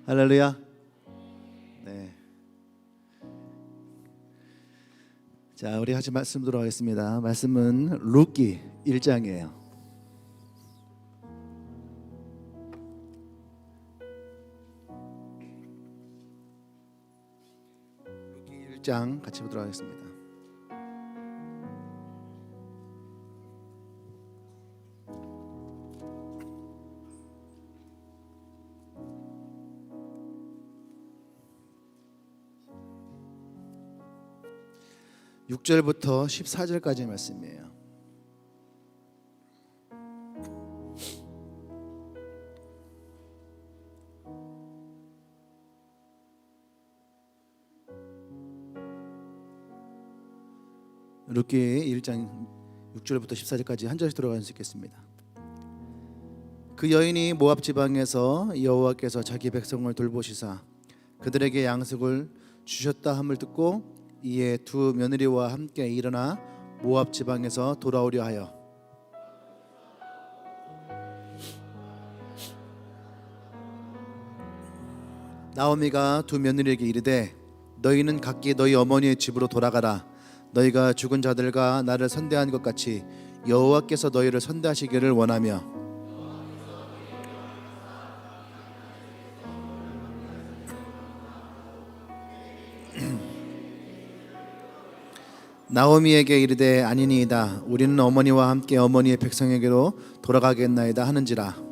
할렐루야. 네. 자, 우리 같이 말씀 들어가겠습니다. 말씀은 룻기 1장이에요. 룻기 1장 같이 보도록 하겠습니다. 육 절부터 14절까지 말씀이에요. 룻기 1장 6절부터 14절까지 한 절씩 들어갈 수 있겠습니다. 그 여인이 모압 지방에서 여호와께서 자기 백성을 돌보시사 그들에게 양식을 주셨다 함을 듣고 이에 두 며느리와 함께 일어나 모압 지방에서 돌아오려 하여 나오미가 두 며느리에게 이르되 너희는 각기 너희 어머니의 집으로 돌아가라. 너희가 죽은 자들과 나를 선대한 것 같이 여호와께서 너희를 선대하시기를 원하며 나오미에게 이르되 아니니이다. 우리는 어머니와 함께 어머니의 백성에게로 돌아가겠나이다 하는지라.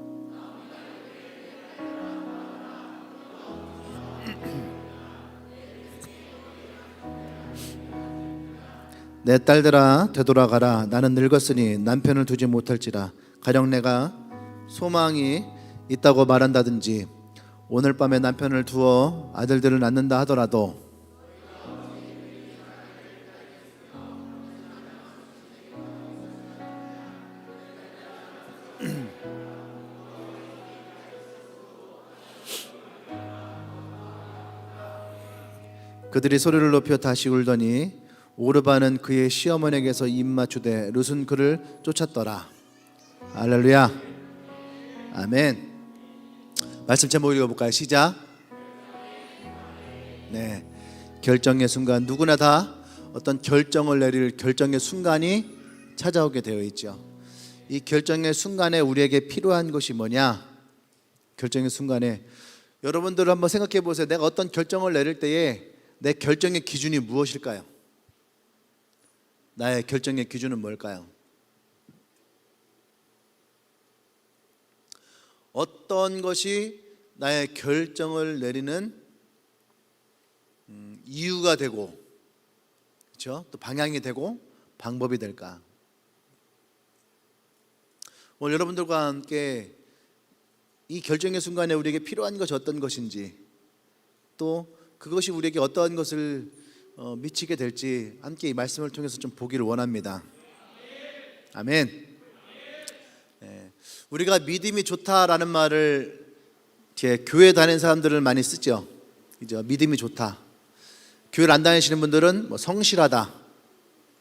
내 딸들아 되돌아가라. 나는 늙었으니 남편을 두지 못할지라. 가령 내가 소망이 있다고 말한다든지 오늘 밤에 남편을 두어 아들들을 낳는다 하더라도 그들이 소리를 높여 다시 울더니 오르바는 그의 시어머니에게서 입 맞추되 룻은 그를 쫓았더라. 할렐루야. 아멘. 말씀 제목 읽어볼까요? 시작. 네, 결정의 순간, 누구나 다 어떤 결정을 내릴 결정의 순간이 찾아오게 되어 있죠. 이 결정의 순간에 우리에게 필요한 것이 뭐냐? 결정의 순간에 여러분들 한번 생각해 보세요. 내가 어떤 결정을 내릴 때에 내 결정의 기준이 무엇일까요? 나의 결정의 기준은 뭘까요? 어떤 것이 나의 결정을 내리는 이유가 되고, 그렇죠? 또 방향이 되고 방법이 될까? 오늘 여러분들과 함께 이 결정의 순간에 우리에게 필요한 것이 어떤 것인지, 또 그것이 우리에게 어떠한 것을 미치게 될지 함께 이 말씀을 통해서 좀 보기를 원합니다. 아멘. 네. 우리가 믿음이 좋다라는 말을 제 교회 다니는 사람들은 많이 쓰죠. 그죠? 믿음이 좋다. 교회를 안 다니시는 분들은 뭐 성실하다,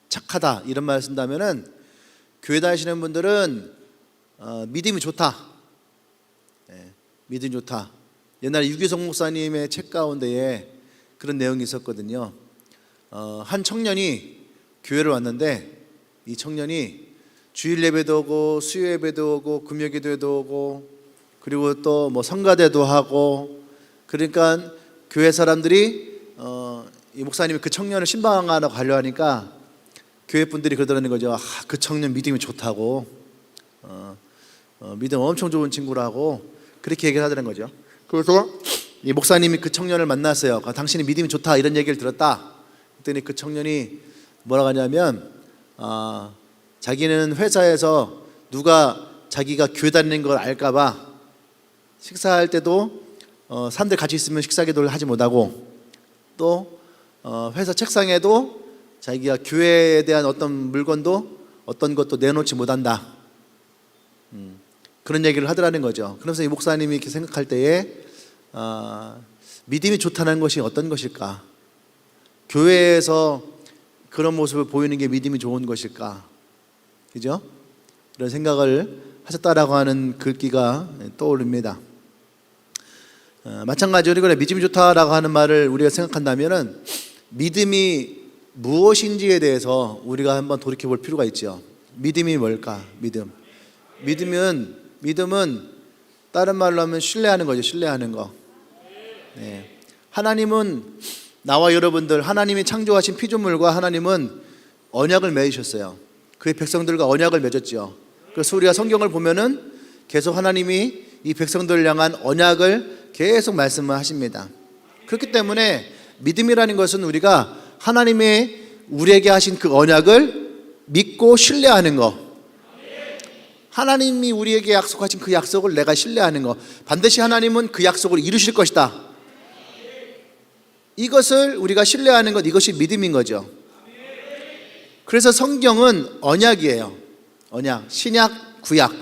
착하다 이런 말을 쓴다면은 교회 다니시는 분들은 믿음이 좋다. 네. 믿음이 좋다. 옛날에 유기성 목사님의 책 가운데에 그런 내용이 있었거든요. 한 청년이 교회를 왔는데 이 청년이 주일 예배도 오고 수요 예배도 오고 금요 기도회도 오고 그리고 또 뭐 성가대도 하고, 그러니까 교회 사람들이 이 목사님이 그 청년을 신방하러 가려 하니까 교회 분들이 그러더라는 거죠. 그 청년 믿음이 좋다고, 믿음 엄청 좋은 친구라고 그렇게 얘기를 하더라는 거죠. 그래서 이 목사님이 그 청년을 만났어요. 당신이 믿음이 좋다 이런 얘기를 들었다. 그랬더니 그 청년이 뭐라고 하냐면 자기는 회사에서 누가 자기가 교회 다니는 걸 알까 봐 식사할 때도 사람들 같이 있으면 식사 기도를 하지 못하고, 또 회사 책상에도 자기가 교회에 대한 어떤 물건도 어떤 것도 내놓지 못한다. 그런 얘기를 하더라는 거죠. 그러면서 이 목사님이 이렇게 생각할 때에 믿음이 좋다는 것이 어떤 것일까? 교회에서 그런 모습을 보이는 게 믿음이 좋은 것일까? 그죠? 이런 생각을 하셨다라고 하는 글귀가 떠오릅니다. 마찬가지로 그래 믿음이 좋다라고 하는 말을 우리가 생각한다면은 믿음이 무엇인지에 대해서 우리가 한번 돌이켜 볼 필요가 있죠. 믿음이 뭘까? 믿음은 다른 말로 하면 신뢰하는 거죠. 신뢰하는 거. 네. 하나님은 나와 여러분들, 하나님이 창조하신 피조물과 하나님은 언약을 맺으셨어요. 그의 백성들과 언약을 맺었죠. 그래서 우리가 성경을 보면은 계속 하나님이 이 백성들을 향한 언약을 계속 말씀을 하십니다. 그렇기 때문에 믿음이라는 것은 우리가 하나님의 우리에게 하신 그 언약을 믿고 신뢰하는 거, 하나님이 우리에게 약속하신 그 약속을 내가 신뢰하는 거, 반드시 하나님은 그 약속을 이루실 것이다, 이것을 우리가 신뢰하는 것, 이것이 믿음인 거죠. 그래서 성경은 언약이에요. 언약, 신약, 구약,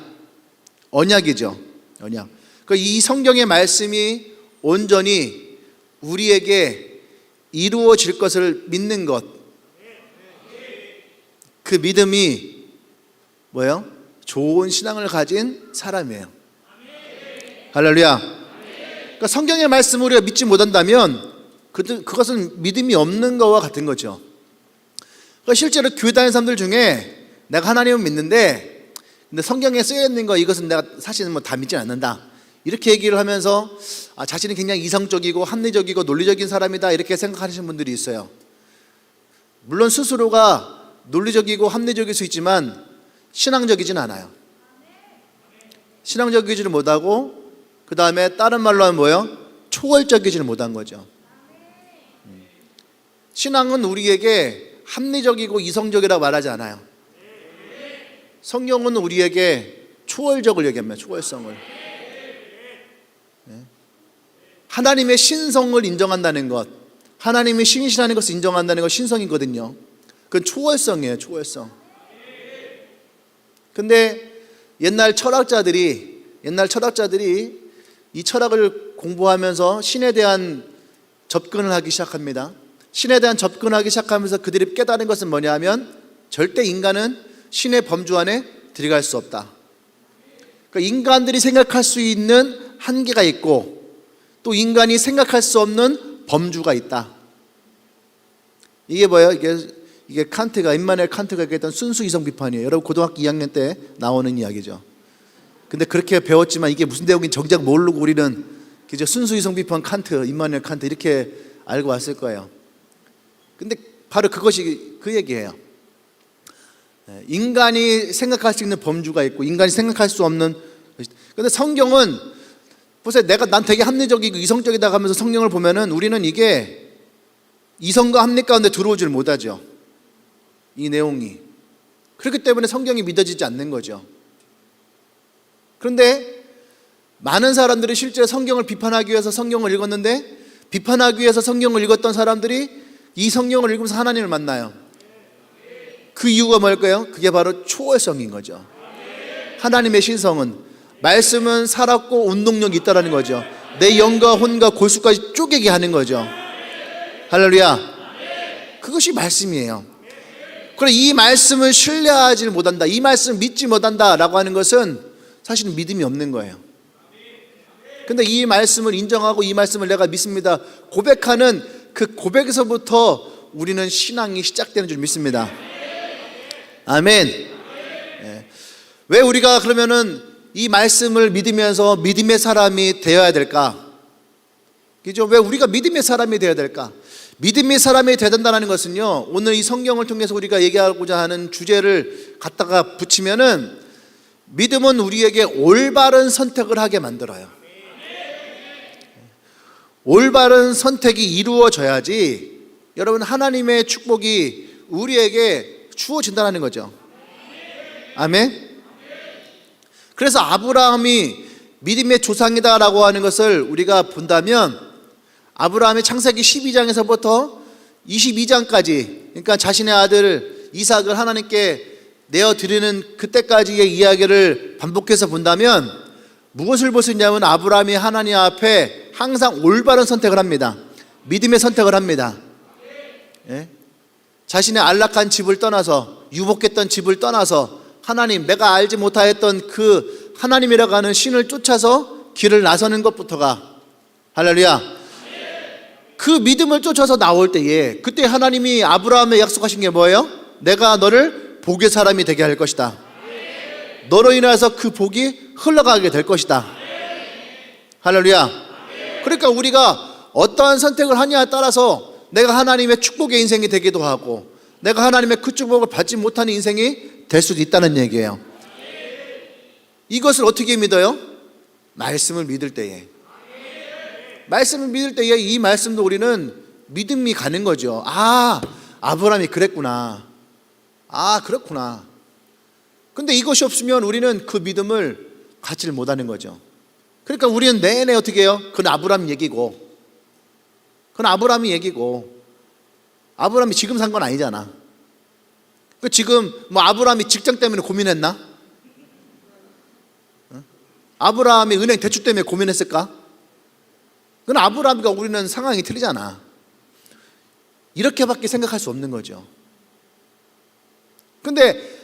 언약이죠. 언약. 이 성경의 말씀이 온전히 우리에게 이루어질 것을 믿는 것, 그 믿음이 뭐예요? 좋은 신앙을 가진 사람이에요. 할렐루야. 그러니까 성경의 말씀을 우리가 믿지 못한다면 그것은 믿음이 없는 것과 같은 거죠. 그러니까 실제로 교회 다니는 사람들 중에 내가 하나님을 믿는데 근데 성경에 쓰여 있는 거 이것은 내가 사실은 뭐 다 믿지 않는다, 이렇게 얘기를 하면서 자신이 굉장히 이성적이고 합리적이고 논리적인 사람이다, 이렇게 생각하시는 분들이 있어요. 물론 스스로가 논리적이고 합리적일 수 있지만 신앙적이진 않아요. 신앙적이지를 못하고 그 다음에 다른 말로 하면 뭐예요? 초월적이지를 못한 거죠. 신앙은 우리에게 합리적이고 이성적이라고 말하지 않아요. 성경은 우리에게 초월적을 얘기합니다. 초월성을. 하나님의 신성을 인정한다는 것, 하나님의 신이시라는 것을 인정한다는 것, 신성이거든요. 그건 초월성이에요. 초월성. 근데 옛날 철학자들이 이 철학을 공부하면서 신에 대한 접근을 하기 시작합니다. 신에 대한 접근하기 시작하면서 그들이 깨달은 것은 뭐냐 하면 절대 인간은 신의 범주 안에 들어갈 수 없다. 그러니까 인간들이 생각할 수 있는 한계가 있고 또 인간이 생각할 수 없는 범주가 있다. 이게 뭐예요? 이게 칸트가, 임마누엘 칸트가 얘기했던 순수 이성 비판이에요. 여러분 고등학교 2학년 때 나오는 이야기죠. 근데 그렇게 배웠지만 이게 무슨 내용인지 정작 모르고 우리는 그저 순수 이성 비판 칸트, 임마누엘 칸트 이렇게 알고 왔을 거예요. 근데 바로 그것이 그 얘기예요. 인간이 생각할 수 있는 범주가 있고 인간이 생각할 수 없는. 근데 성경은 보세요. 난 되게 합리적이고 이성적이다 하면서 성경을 보면은 우리는 이게 이성과 합리 가운데 들어오질 못하죠. 이 내용이. 그렇기 때문에 성경이 믿어지지 않는 거죠. 그런데 많은 사람들이 실제로 성경을 비판하기 위해서 성경을 읽었는데 비판하기 위해서 성경을 읽었던 사람들이 이 성경을 읽으면서 하나님을 만나요. 그 이유가 뭘까요? 그게 바로 초월성인 거죠. 하나님의 신성은, 말씀은 살았고 운동력이 있다는 거죠. 내 영과 혼과 골수까지 쪼개게 하는 거죠. 할렐루야. 그것이 말씀이에요. 그래, 이 말씀을 신뢰하지 못한다, 이 말씀을 믿지 못한다라고 하는 것은 사실은 믿음이 없는 거예요. 근데 이 말씀을 인정하고 이 말씀을 내가 믿습니다 고백하는 그 고백에서부터 우리는 신앙이 시작되는 줄 믿습니다. 아멘. 왜 우리가 그러면은 이 말씀을 믿으면서 믿음의 사람이 되어야 될까? 그죠? 왜 우리가 믿음의 사람이 되어야 될까? 믿음의 사람이 되어야 된다는 것은요, 오늘 이 성경을 통해서 우리가 얘기하고자 하는 주제를 갖다가 붙이면은 믿음은 우리에게 올바른 선택을 하게 만들어요. 올바른 선택이 이루어져야지 여러분 하나님의 축복이 우리에게 주어진다는 거죠. 아멘. 그래서 아브라함이 믿음의 조상이다라고 하는 것을 우리가 본다면 아브라함이 창세기 12장에서부터 22장까지, 그러니까 자신의 아들 이삭을 하나님께 내어드리는 그때까지의 이야기를 반복해서 본다면 무엇을 볼 수 있냐면 아브라함이 하나님 앞에 항상 올바른 선택을 합니다. 믿음의 선택을 합니다. 자신의 안락한 집을 떠나서, 유복했던 집을 떠나서 하나님, 내가 알지 못하였던 그 하나님이라고 하는 신을 쫓아서 길을 나서는 것부터가 할렐루야. 그 믿음을 쫓아서 나올 때에 그때 하나님이 아브라함에 약속하신 게 뭐예요? 내가 너를 복의 사람이 되게 할 것이다. 너로 인해서 그 복이 흘러가게 될 것이다. 할렐루야. 그러니까 우리가 어떠한 선택을 하냐에 따라서 내가 하나님의 축복의 인생이 되기도 하고 내가 하나님의 그 축복을 받지 못하는 인생이 될 수도 있다는 얘기예요. 이것을 어떻게 믿어요? 말씀을 믿을 때에. 말씀을 믿을 때에 이 말씀도 우리는 믿음이 가는 거죠. 아, 아브라함이 그랬구나. 아, 그렇구나. 근데 이것이 없으면 우리는 그 믿음을 갖지를 못하는 거죠. 그러니까 우리는 내내 어떻게 해요? 그건 아브라함 얘기고, 그건 아브라함이 얘기고, 아브라함이 지금 산 건 아니잖아. 그 지금 뭐 아브라함이 직장 때문에 고민했나? 아브라함이 은행 대출 때문에 고민했을까? 그건 아브라함과 우리는 상황이 틀리잖아. 이렇게밖에 생각할 수 없는 거죠. 근데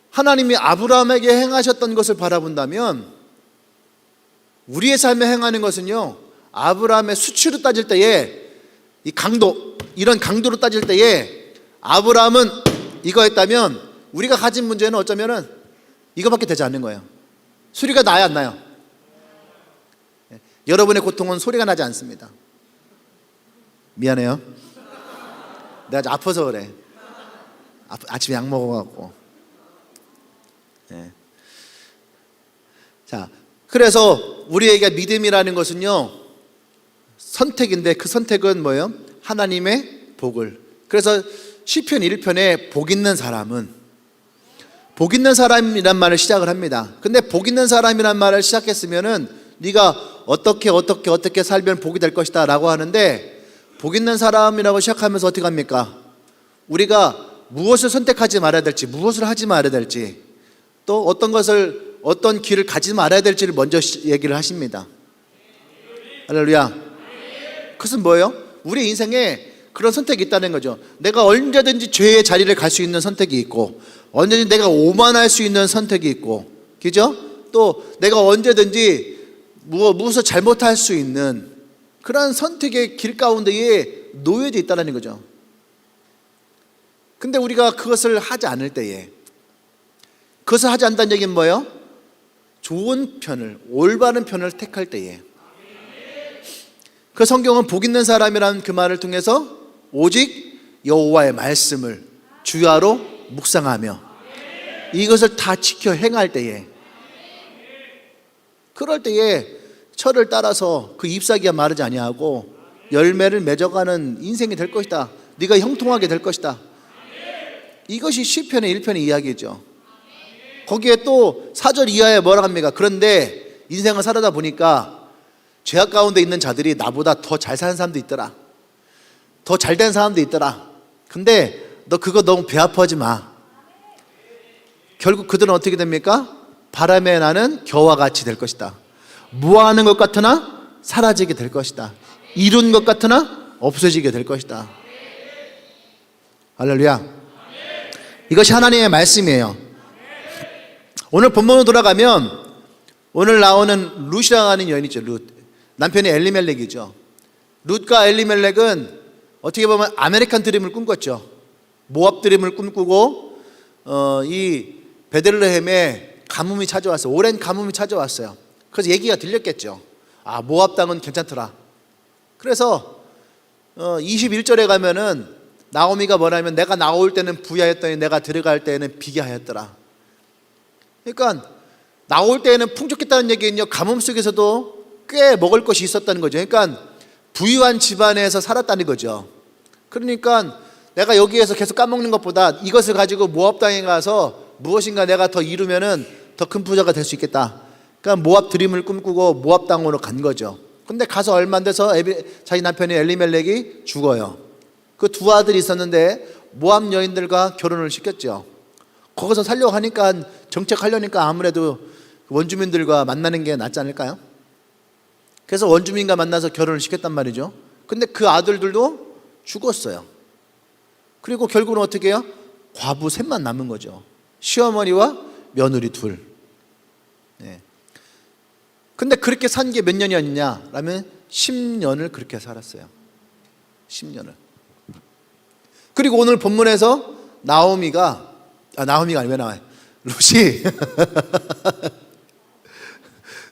하나님이 아브라함에게 행하셨던 것을 바라본다면 우리의 삶에 행하는 것은요, 아브라함의 수치로 따질 때에 이 강도, 이런 강도로 따질 때에 아브라함은 이거였다면 우리가 가진 문제는 어쩌면은 이거밖에 되지 않는 거예요. 소리가 나야 안 나요? 여러분의 고통은 소리가 나지 않습니다. 미안해요. 내가 아파서 그래. 아침에 약 먹어갖고. 네. 자, 그래서 우리에게 믿음이라는 것은요, 선택인데 그 선택은 뭐예요? 하나님의 복을. 그래서 시편 1편에 복 있는 사람은, 복 있는 사람이란 말을 시작을 합니다. 근데 복 있는 사람이란 말을 시작했으면은 네가 어떻게 살면 복이 될 것이다 라고 하는데, 복 있는 사람이라고 시작하면서 어떻게 합니까? 우리가 무엇을 선택하지 말아야 될지, 무엇을 하지 말아야 될지, 또 어떤 길을 가지 말아야 될지를 먼저 얘기를 하십니다. 할렐루야. 그것은 뭐예요? 우리 인생에 그런 선택이 있다는 거죠. 내가 언제든지 죄의 자리를 갈 수 있는 선택이 있고, 언제든지 내가 오만할 수 있는 선택이 있고, 그죠? 또 내가 언제든지 무엇을 잘못할 수 있는 그런 선택의 길 가운데에 놓여져 있다는 거죠. 근데 우리가 그것을 하지 않을 때에, 그것을 하지 않는다는 얘기는 뭐예요? 좋은 편을, 올바른 편을 택할 때에. 그 성경은 복 있는 사람이라는 그 말을 통해서 오직 여호와의 말씀을 주야로 묵상하며 이것을 다 지켜 행할 때에, 그럴 때에 철을 따라서 그 잎사귀가 마르지 아니하고 열매를 맺어가는 인생이 될 것이다. 네가 형통하게 될 것이다. 이것이 시편의 1편의 이야기죠. 거기에 또 4절 이하에 뭐라고 합니까? 그런데 인생을 살아다 보니까 죄악 가운데 있는 자들이 나보다 더 잘 사는 사람도 있더라. 더 잘된 사람도 있더라. 근데 너 그거 너무 배 아파하지 마. 결국 그들은 어떻게 됩니까? 바람에 나는 겨와 같이 될 것이다. 무화하는 것 같으나 사라지게 될 것이다. 이룬 것 같으나 없어지게 될 것이다. 할렐루야. 이것이 하나님의 말씀이에요. 오늘 본문으로 돌아가면 오늘 나오는 룻이라고 하는 여인이죠. 룻. 남편이 엘리멜렉이죠. 룻과 엘리멜렉은 어떻게 보면 아메리칸 드림을 꿈꿨죠. 모압 드림을 꿈꾸고 이 베들레헴에 가뭄이 찾아왔어요. 오랜 가뭄이 찾아왔어요. 그래서 얘기가 들렸겠죠. 아, 모압 땅은 괜찮더라. 그래서 21절에 가면은 나오미가 뭐냐면 내가 나올 때는 부야했더니 내가 들어갈 때는 비교하였더라. 그러니까 나올 때는 풍족했다는 얘기는요, 가뭄 속에서도 꽤 먹을 것이 있었다는 거죠. 그러니까 부유한 집안에서 살았다는 거죠. 그러니까 내가 여기에서 계속 까먹는 것보다 이것을 가지고 모압 땅에 가서 무엇인가 내가 더 이루면은 더 큰 부자가 될 수 있겠다. 그러니까 모압 드림을 꿈꾸고 모압 땅으로 간 거죠. 근데 가서 얼마 안 돼서 자기 남편이 엘리멜렉이 죽어요. 그 두 아들이 있었는데 모압 여인들과 결혼을 시켰죠. 거기서 살려고 하니까, 정책하려니까 아무래도 원주민들과 만나는 게 낫지 않을까요? 그래서 원주민과 만나서 결혼을 시켰단 말이죠. 근데 그 아들들도 죽었어요. 그리고 결국은 어떻게 해요? 과부 셋만 남은 거죠. 시어머니와 며느리 둘. 네. 근데 그렇게 산 게 몇 년이었냐? 라면 10년을 그렇게 살았어요. 10년을. 그리고 오늘 본문에서 나오미가 아니 왜 나와요?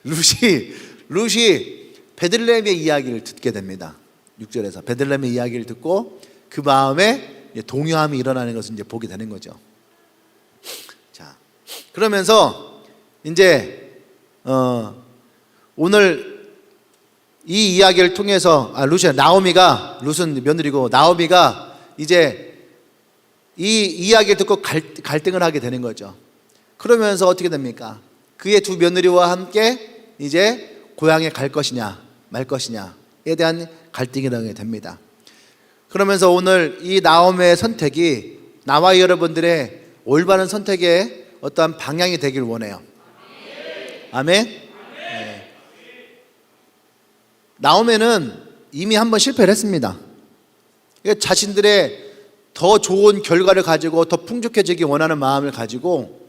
룻이 룻이 베들레헴의 이야기를 듣게 됩니다. 6절에서 베들레헴의 이야기를 듣고 그 마음에 동요함이 일어나는 것을 이제 보게 되는 거죠. 자, 그러면서 이제 오늘 이 이야기를 통해서 룻은 며느리고 나오미가 이제 이 이야기를 듣고 갈등을 하게 되는 거죠. 그러면서 어떻게 됩니까? 그의 두 며느리와 함께 이제 고향에 갈 것이냐 말 것이냐에 대한 갈등이 일어나게 됩니다. 그러면서 오늘 이 나오미의 선택이 나와 여러분들의 올바른 선택의 어떠한 방향이 되길 원해요. 아멘. 네. 나오미는 이미 한번 실패를 했습니다. 자신들의 더 좋은 결과를 가지고 더 풍족해지기 원하는 마음을 가지고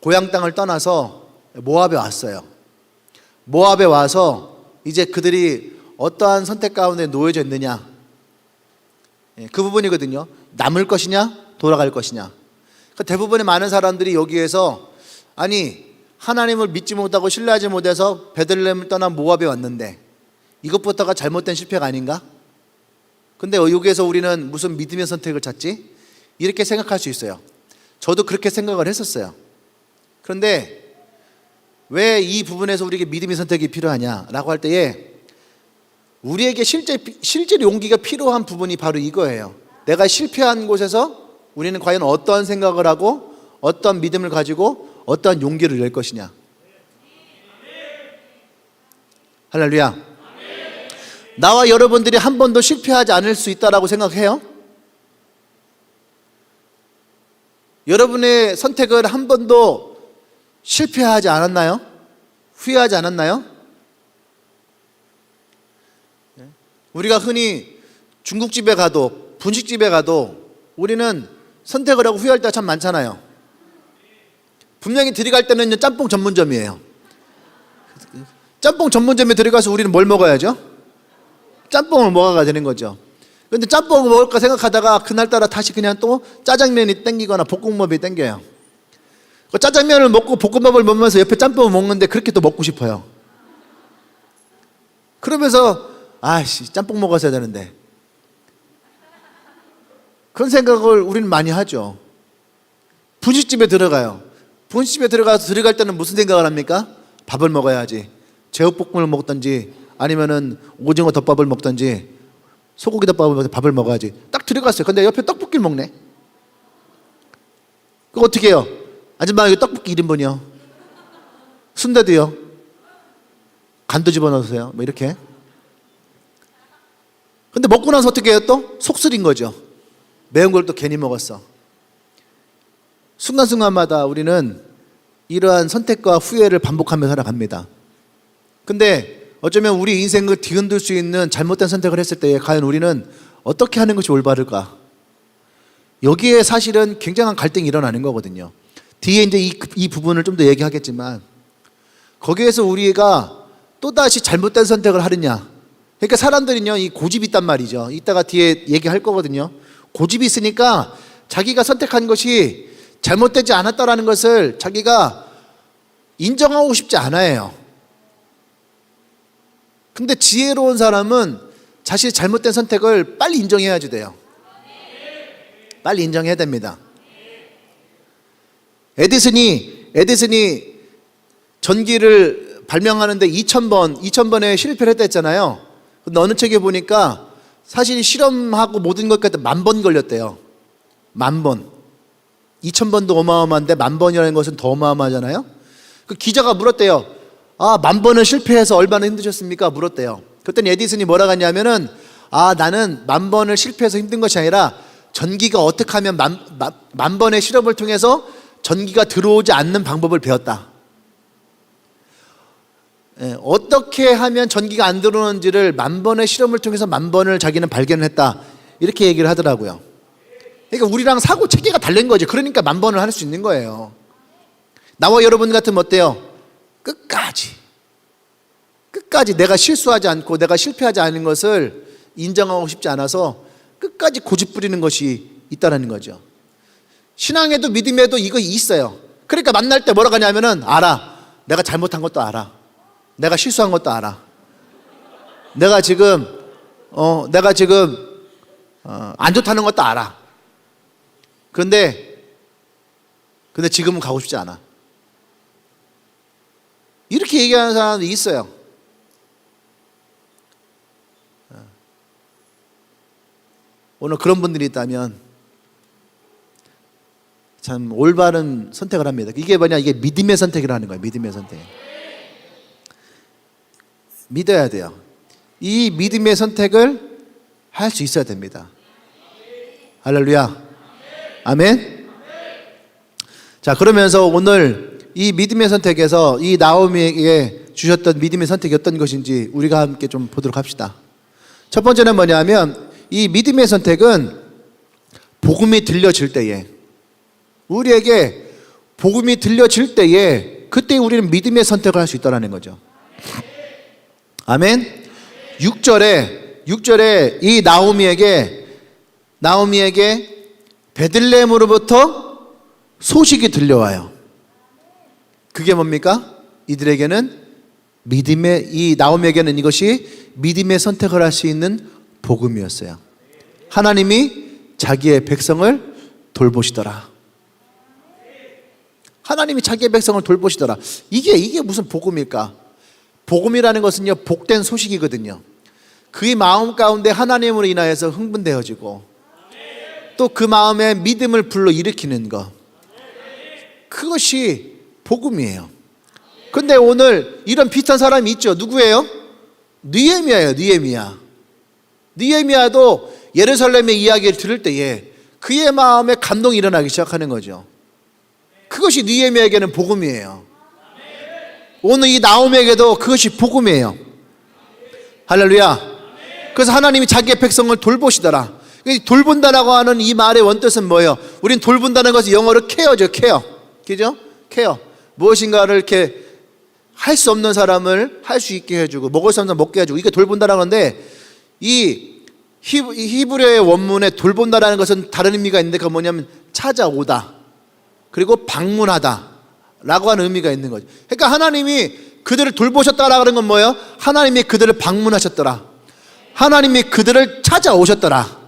고향 땅을 떠나서 모압에 왔어요. 모압에 와서 이제 그들이 어떠한 선택 가운데 놓여져 있느냐, 그 부분이거든요. 남을 것이냐 돌아갈 것이냐. 대부분의 많은 사람들이 여기에서 아니 하나님을 믿지 못하고 신뢰하지 못해서 베들레헴을 떠나 모압에 왔는데 이것부터가 잘못된 실패가 아닌가? 근데 여기에서 우리는 무슨 믿음의 선택을 찾지? 이렇게 생각할 수 있어요. 저도 그렇게 생각을 했었어요. 그런데 왜 이 부분에서 우리에게 믿음의 선택이 필요하냐라고 할 때에 우리에게 실제 용기가 필요한 부분이 바로 이거예요. 내가 실패한 곳에서 우리는 과연 어떤 생각을 하고 어떤 믿음을 가지고 어떠한 용기를 낼 것이냐. 할렐루야. 나와 여러분들이 한 번도 실패하지 않을 수 있다라고 생각해요? 여러분의 선택을 한 번도 실패하지 않았나요? 후회하지 않았나요? 우리가 흔히 중국집에 가도 분식집에 가도 우리는 선택을 하고 후회할 때가 참 많잖아요. 분명히 들어갈 때는 짬뽕 전문점이에요. 짬뽕 전문점에 들어가서 우리는 뭘 먹어야죠? 짬뽕을 먹어야 되는 거죠. 그런데 짬뽕을 먹을까 생각하다가 그날따라 다시 그냥 또 짜장면이 땡기거나 볶음밥이 땡겨요. 그 짜장면을 먹고 볶음밥을 먹으면서 옆에 짬뽕을 먹는데 그렇게 또 먹고 싶어요. 그러면서 아이씨 짬뽕 먹었어야 되는데, 그런 생각을 우리는 많이 하죠. 분식집에 들어가요. 분식집에 들어가서 들어갈 때는 무슨 생각을 합니까? 밥을 먹어야지. 제육볶음을 먹든지 아니면은 오징어 덮밥을 먹든지 소고기 덮밥을 먹든지 밥을 먹어야지. 딱 들어갔어요. 근데 옆에 떡볶이를 먹네. 그거 어떻게 해요? 아줌마 이거 떡볶이 1인분이요. 순대도요. 간도 집어넣으세요. 뭐 이렇게. 근데 먹고 나서 어떻게 해요? 또 속쓰린 거죠. 매운 걸 또 괜히 먹었어. 순간순간마다 우리는 이러한 선택과 후회를 반복하며 살아갑니다. 근데 어쩌면 우리 인생을 뒤흔들 수 있는 잘못된 선택을 했을 때에 과연 우리는 어떻게 하는 것이 올바를까? 여기에 사실은 굉장한 갈등이 일어나는 거거든요. 뒤에 이제 이 부분을 좀 더 얘기하겠지만 거기에서 우리가 또다시 잘못된 선택을 하느냐. 그러니까 사람들은요, 이 고집이 있단 말이죠. 이따가 뒤에 얘기할 거거든요. 고집이 있으니까 자기가 선택한 것이 잘못되지 않았다라는 것을 자기가 인정하고 싶지 않아요. 근데 지혜로운 사람은 자신의 잘못된 선택을 빨리 인정해야지 돼요. 빨리 인정해야 됩니다. 에디슨이 전기를 발명하는데 2000번에 실패를 했다 했잖아요. 근데 어느 책에 보니까 사실 실험하고 모든 것 같아 10,000번 걸렸대요. 10,000번. 2000번도 어마어마한데 10,000번이라는 것은 더 어마어마하잖아요. 그 기자가 물었대요. 10,000번을 실패해서 얼마나 힘드셨습니까? 물었대요. 그랬더니 에디슨이 뭐라고 하냐면은 나는 10,000번을 실패해서 힘든 것이 아니라 전기가 어떻게 하면 10,000번의 실험을 통해서 전기가 들어오지 않는 방법을 배웠다. 어떻게 하면 전기가 안 들어오는지를 10,000번의 실험을 통해서 10,000번을 자기는 발견했다. 이렇게 얘기를 하더라고요. 그러니까 우리랑 사고 체계가 다른 거지. 그러니까 10,000번을 할 수 있는 거예요. 나와 여러분 같으면 어때요? 끝까지 끝까지 내가 실수하지 않고 내가 실패하지 않은 것을 인정하고 싶지 않아서 끝까지 고집부리는 것이 있다는 거죠. 신앙에도 믿음에도 이거 있어요. 그러니까 만날 때 뭐라고 하냐면은 알아. 내가 잘못한 것도 알아. 내가 실수한 것도 알아. 내가 지금 안 좋다는 것도 알아. 그런데 지금은 가고 싶지 않아. 이렇게 얘기하는 사람도 있어요. 오늘 그런 분들이 있다면 참 올바른 선택을 합니다. 이게 뭐냐? 이게 믿음의 선택을 하는 거예요. 믿음의 선택. 믿어야 돼요. 이 믿음의 선택을 할 수 있어야 됩니다. 할렐루야. 아멘. 자, 그러면서 오늘 이 믿음의 선택에서 이 나오미에게 주셨던 믿음의 선택이 어떤 것인지 우리가 함께 좀 보도록 합시다. 첫 번째는 뭐냐면 이 믿음의 선택은 복음이 들려질 때에, 우리에게 복음이 들려질 때에 그때 우리는 믿음의 선택을 할 수 있다는 거죠. 아멘. 6절에 이 나오미에게 베들레헴으로부터 소식이 들려와요. 그게 뭡니까? 이들에게는 이 나오미에게는 이것이 믿음의 선택을 할 수 있는 복음이었어요. 하나님이 자기의 백성을 돌보시더라. 하나님이 자기의 백성을 돌보시더라. 이게 무슨 복음일까? 복음이라는 것은요, 복된 소식이거든요. 그의 마음 가운데 하나님으로 인하여서 흥분되어지고 또 그 마음에 믿음을 불러일으키는 것, 그것이 복음이에요. 근데 오늘 이런 비슷한 사람이 있죠. 누구예요? 느헤미야예요. 느헤미야도 예루살렘의 이야기를 들을 때에 그의 마음에 감동이 일어나기 시작하는 거죠. 그것이 느헤미야에게는 복음이에요. 오늘 이 나오미에게도 그것이 복음이에요. 할렐루야. 그래서 하나님이 자기의 백성을 돌보시더라. 돌본다라고 하는 이 말의 원뜻은 뭐예요? 우린 돌본다는 것이 영어로 케어죠. 그죠? 케어. 무엇인가를 이렇게 할 수 없는 사람을 할 수 있게 해주고 먹을 수 없는 사람 먹게 해주고, 이게 돌본다라는 건데, 이 히브리어의 원문에 돌본다라는 것은 다른 의미가 있는데, 그건 뭐냐면 찾아오다, 그리고 방문하다 라고 하는 의미가 있는 거죠. 그러니까 하나님이 그들을 돌보셨다라는 건 뭐예요? 하나님이 그들을 방문하셨더라. 하나님이 그들을 찾아오셨더라.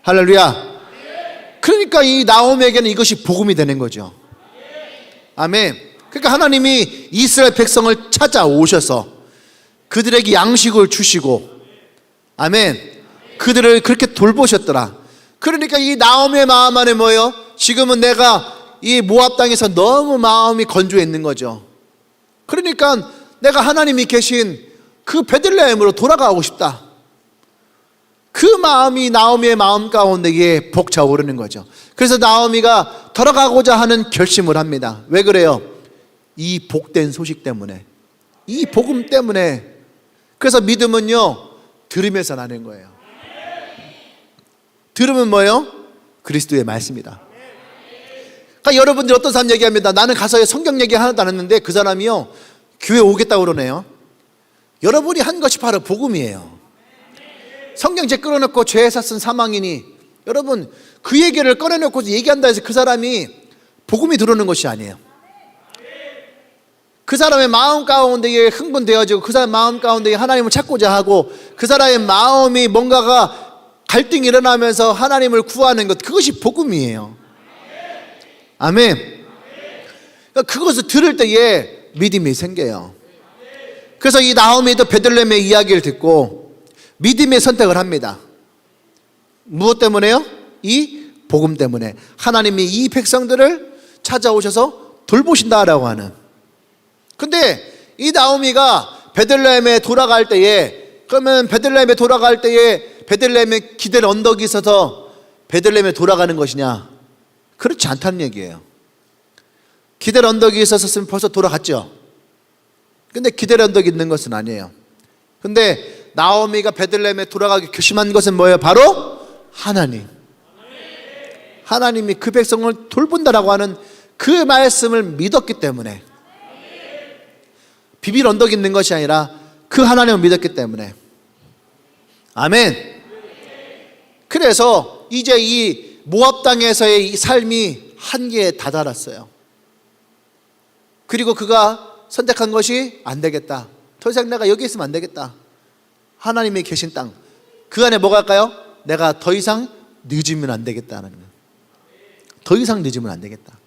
할렐루야. 그러니까 이 나오미에게는 이것이 복음이 되는 거죠. 아멘. 그러니까 하나님이 이스라엘 백성을 찾아오셔서 그들에게 양식을 주시고, 아멘, 그들을 그렇게 돌보셨더라. 그러니까 이 나오미의 마음 안에 뭐예요? 지금은 내가 이 모압 땅에서 너무 마음이 건조해 있는 거죠. 그러니까 내가 하나님이 계신 그 베들레헴으로 돌아가고 싶다. 그 마음이 나오미의 마음 가운데에 벅차오르는 거죠. 그래서 나오미가 돌아가고자 하는 결심을 합니다. 왜 그래요? 이 복된 소식 때문에, 이 복음 때문에. 그래서 믿음은요, 들으면서 나는 거예요. 들으면 뭐예요? 그리스도의 말씀이다. 그러니까 여러분들 어떤 사람 얘기합니다. 나는 가서 성경 얘기 하나도 안 했는데 그 사람이요, 교회 오겠다고 그러네요. 여러분이 한 것이 바로 복음이에요. 성경책 끌어놓고 죄에서 쓴 사망이니, 여러분 그 얘기를 꺼내놓고 얘기한다 해서 그 사람이 복음이 들어오는 것이 아니에요. 그 사람의 마음 가운데에 흥분되어지고 그 사람의 마음 가운데에 하나님을 찾고자 하고 그 사람의 마음이 뭔가가 갈등이 일어나면서 하나님을 구하는 것, 그것이 복음이에요. 아멘. 그러니까 그것을 들을 때에 믿음이 생겨요. 그래서 이 나오미도 베들레헴의 이야기를 듣고 믿음의 선택을 합니다. 무엇 때문에요? 이 복음 때문에. 하나님이 이 백성들을 찾아오셔서 돌보신다라고 하는. 근데 이 나오미가 베들레헴에 돌아갈 때에, 그러면 베들레헴에 돌아갈 때에 베들레헴에 기댈 언덕이 있어서 베들레헴에 돌아가는 것이냐? 그렇지 않다는 얘기예요. 기댈 언덕이 있었으면 벌써 돌아갔죠. 근데 기댈 언덕이 있는 것은 아니에요. 근데 나오미가 베들레헴에 돌아가기 결심한 것은 뭐예요? 바로 하나님. 하나님이 그 백성을 돌본다라고 하는 그 말씀을 믿었기 때문에. 비빌 언덕이 있는 것이 아니라 그 하나님을 믿었기 때문에. 아멘. 그래서 이제 이 모압 땅에서의 이 삶이 한계에 다다랐어요. 그리고 그가 선택한 것이 안 되겠다. 더 이상 내가 여기 있으면 안 되겠다. 하나님이 계신 땅, 그 안에 뭐가 할까요? 내가 더 이상 늦으면 안 되겠다는 거예요. 더 이상 늦으면 안 되겠다.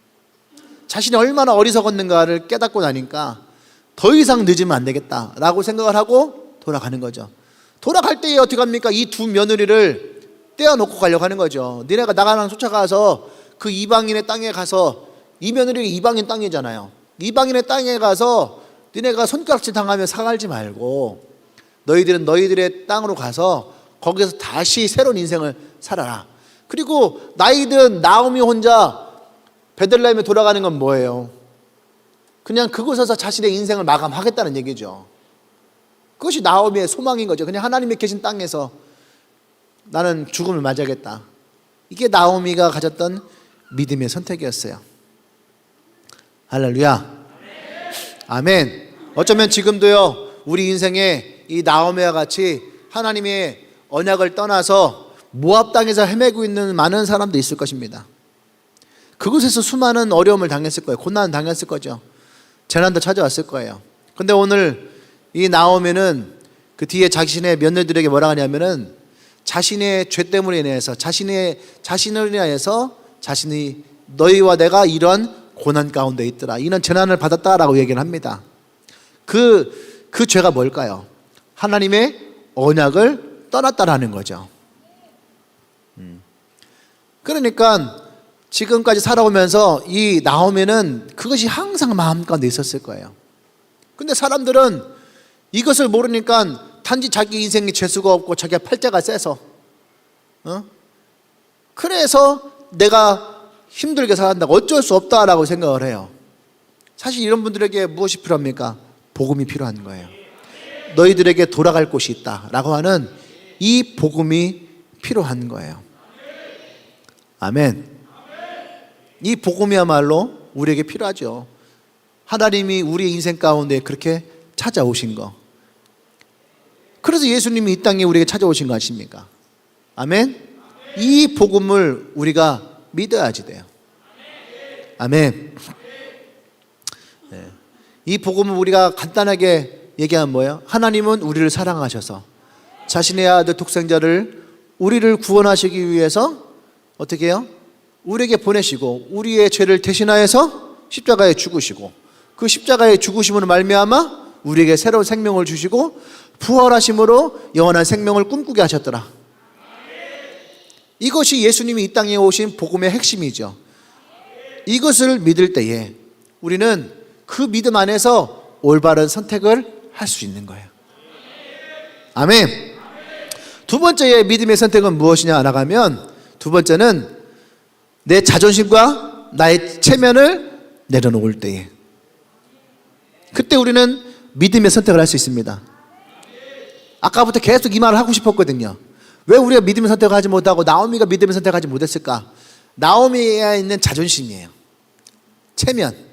자신이 얼마나 어리석었는가를 깨닫고 나니까 더 이상 늦으면 안 되겠다라고 생각을 하고 돌아가는 거죠. 돌아갈 때에 어떻게 합니까? 이 두 며느리를 떼어놓고 가려고 하는 거죠. 니네가 나가랑 쫓아가서 그 이방인의 땅에 가서, 이 며느리가 이방인 땅이잖아요. 이방인의 땅에 가서 니네가 손가락질 당하며 살지 말고 너희들은 너희들의 땅으로 가서 거기서 다시 새로운 인생을 살아라. 그리고 나이든 나오미 혼자 베들레헴에 돌아가는 건 뭐예요? 그냥 그곳에서 자신의 인생을 마감하겠다는 얘기죠. 그것이 나오미의 소망인 거죠. 그냥 하나님이 계신 땅에서 나는 죽음을 맞이하겠다. 이게 나오미가 가졌던 믿음의 선택이었어요. 할렐루야. 아멘. 어쩌면 지금도요, 우리 인생에 이 나오미와 같이 하나님의 언약을 떠나서 모압 땅에서 헤매고 있는 많은 사람도 있을 것입니다. 그곳에서 수많은 어려움을 당했을 거예요. 고난을 당했을 거죠. 재난도 찾아왔을 거예요. 근데 오늘 이 나오미는 그 뒤에 자신의 며느리들에게 뭐라 하냐면은 자신의 죄 때문에 인해서 자신을 인하여서 자신이 너희와 내가 이런 고난 가운데 있더라, 이런 재난을 받았다라고 얘기를 합니다. 그 죄가 뭘까요? 하나님의 언약을 떠났다라는 거죠. 그러니까 지금까지 살아오면서 이 나오미는 그것이 항상 마음 가운데 있었을 거예요. 근데 사람들은 이것을 모르니까 단지 자기 인생에 재수가 없고 자기가 팔자가 세서 그래서 내가 힘들게 살았다고 어쩔 수 없다라고 생각을 해요. 사실 이런 분들에게 무엇이 필요합니까? 복음이 필요한 거예요. 너희들에게 돌아갈 곳이 있다라고 하는 이 복음이 필요한 거예요. 아멘. 이 복음이야말로 우리에게 필요하죠. 하나님이 우리 인생 가운데 그렇게 찾아오신 거. 그래서 예수님이 이 땅에 우리에게 찾아오신 거 아십니까? 아멘. 이 복음을 우리가 믿어야지 돼요. 아멘. 네. 이 복음을 우리가 간단하게 얘기하면 뭐예요? 하나님은 우리를 사랑하셔서 자신의 아들 독생자를 우리를 구원하시기 위해서 어떻게 해요? 우리에게 보내시고 우리의 죄를 대신하여서 십자가에 죽으시고 그 십자가의 죽으심으로 말미암아 우리에게 새로운 생명을 주시고 부활하심으로 영원한 생명을 꿈꾸게 하셨더라. 이것이 예수님이 이 땅에 오신 복음의 핵심이죠. 이것을 믿을 때에 우리는 그 믿음 안에서 올바른 선택을 할 수 있는 거예요. 아멘. 두 번째의 믿음의 선택은 무엇이냐 나가면, 두 번째는 내 자존심과 나의 체면을 내려놓을 때에, 그때 우리는 믿음의 선택을 할 수 있습니다. 아까부터 계속 이 말을 하고 싶었거든요. 왜 우리가 믿음의 선택을 하지 못하고 나오미가 믿음의 선택을 하지 못했을까? 나오미에 있는 자존심이에요. 체면.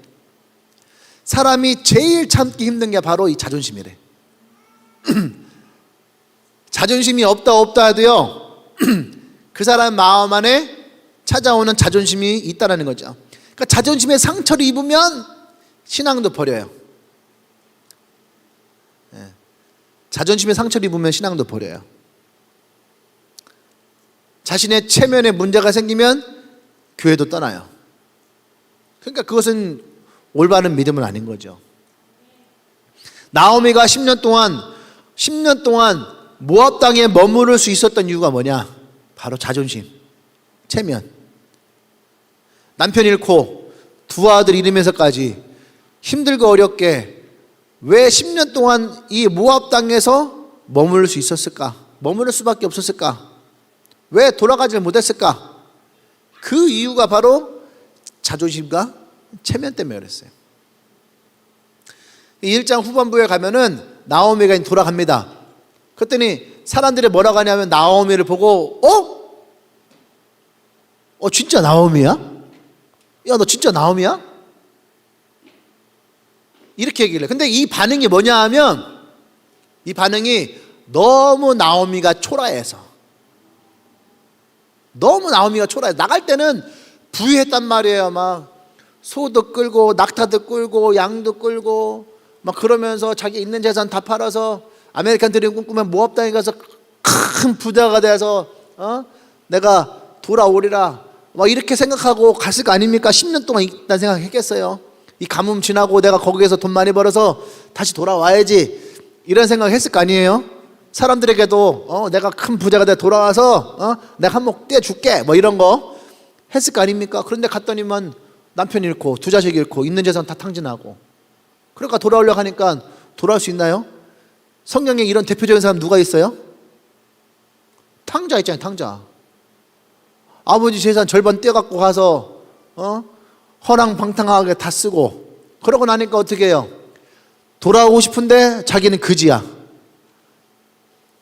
사람이 제일 참기 힘든 게 바로 이 자존심이래. 자존심이 없다 해도요 그 사람 마음 안에 찾아오는 자존심이 있다는 거죠. 그러니까 자존심에 상처를 입으면 신앙도 버려요. 자존심에 상처를 입으면 신앙도 버려요. 자신의 체면에 문제가 생기면 교회도 떠나요. 그러니까 그것은 올바른 믿음은 아닌 거죠. 나오미가 10년 동안 모압 땅에 머무를 수 있었던 이유가 뭐냐? 바로 자존심, 체면. 남편 잃고 두 아들 잃으면서까지 힘들고 어렵게 왜 10년 동안 이 모압 땅에서 머무를 수 있었을까? 머무를 수밖에 없었을까? 왜 돌아가지 못했을까? 그 이유가 바로 자존심과 체면 때문에 그랬어요. 1장 후반부에 가면은 나오미가 돌아갑니다. 그랬더니 사람들이 뭐라고 하냐면 나오미를 보고 진짜 나오미야? 야, 너 진짜 나오미야? 이렇게 얘기를 해요. 근데 이 반응이 뭐냐 하면, 이 반응이 너무 나오미가 초라해서, 너무 나오미가 초라해서 나갈 때는 부유했단 말이에요. 막 소도 끌고 낙타도 끌고 양도 끌고 막 그러면서 자기 있는 재산 다 팔아서 아메리칸 드림 꿈꾸면 모압당에 가서 큰 부자가 돼서 내가 돌아오리라 막 이렇게 생각하고 갔을 거 아닙니까? 10년 동안 있다는 생각했겠어요? 이 가뭄 지나고 내가 거기에서 돈 많이 벌어서 다시 돌아와야지 이런 생각 했을 거 아니에요? 사람들에게도 내가 큰 부자가 돼 돌아와서 내가 한몫 떼줄게 뭐 이런 거 했을 거 아닙니까? 그런데 갔더니만 남편 잃고 두 자식 잃고 있는 재산 다 탕진하고, 그러니까 돌아오려고 하니까 돌아올 수 있나요? 성경에 이런 대표적인 사람 누가 있어요? 탕자 있잖아요. 탕자. 아버지 재산 절반 떼갖고 가서 허랑방탕하게 다 쓰고, 그러고 나니까 어떻게 해요? 돌아오고 싶은데 자기는 그지야.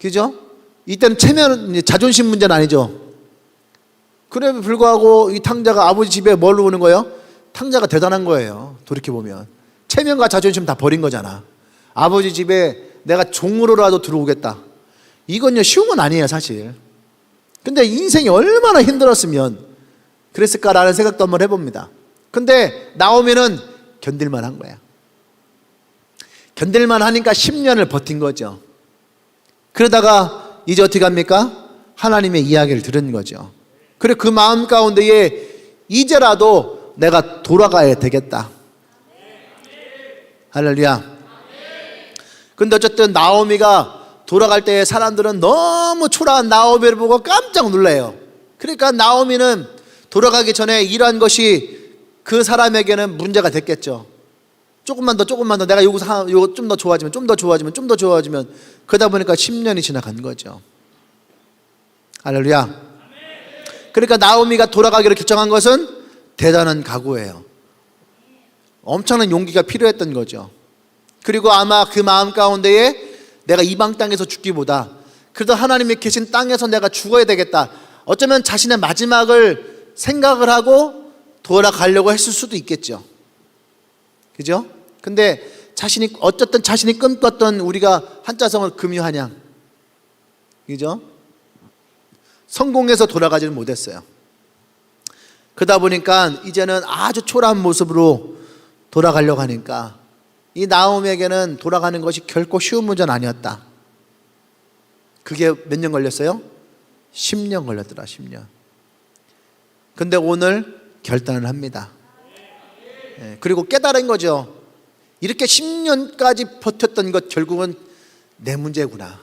그죠? 이때는 체면, 자존심 문제는 아니죠. 그럼에도 불구하고 이 탕자가 아버지 집에 뭘로 오는 거예요? 탕자가 대단한 거예요. 돌이켜보면 체면과 자존심 다 버린 거잖아. 아버지 집에 내가 종으로라도 들어오겠다, 이건요 쉬운 건 아니에요 사실. 근데 인생이 얼마나 힘들었으면 그랬을까라는 생각도 한번 해봅니다. 근데 나오미는 견딜만 한 거야. 견딜만 하니까 10년을 버틴 거죠. 그러다가 이제 어떻게 합니까? 하나님의 이야기를 들은 거죠. 그래, 그 마음 가운데에 이제라도 내가 돌아가야 되겠다. 할렐루야. 근데 어쨌든 나오미가 돌아갈 때 사람들은 너무 초라한 나오미를 보고 깜짝 놀라요. 그러니까 나오미는 돌아가기 전에 일한 것이 그 사람에게는 문제가 됐겠죠. 조금만 더 내가 요거 좀 더 좋아지면 그러다 보니까 10년이 지나간 거죠. 할렐루야. 그러니까 나오미가 돌아가기로 결정한 것은 대단한 각오예요. 엄청난 용기가 필요했던 거죠. 그리고 아마 그 마음 가운데에 내가 이방 땅에서 죽기보다 그래도 하나님이 계신 땅에서 내가 죽어야 되겠다, 어쩌면 자신의 마지막을 생각을 하고 돌아가려고 했을 수도 있겠죠. 그죠? 근데 어쨌든 자신이 꿈꿨던, 우리가 한자성을 금유한양, 그죠? 성공해서 돌아가지는 못했어요. 그러다 보니까 이제는 아주 초라한 모습으로 돌아가려고 하니까 이 나오미에게는 돌아가는 것이 결코 쉬운 문제는 아니었다. 그게 몇 년 걸렸어요? 10년 걸렸더라. 10년. 근데 오늘 결단을 합니다. 그리고 깨달은 거죠. 이렇게 10년까지 버텼던 것 결국은 내 문제구나.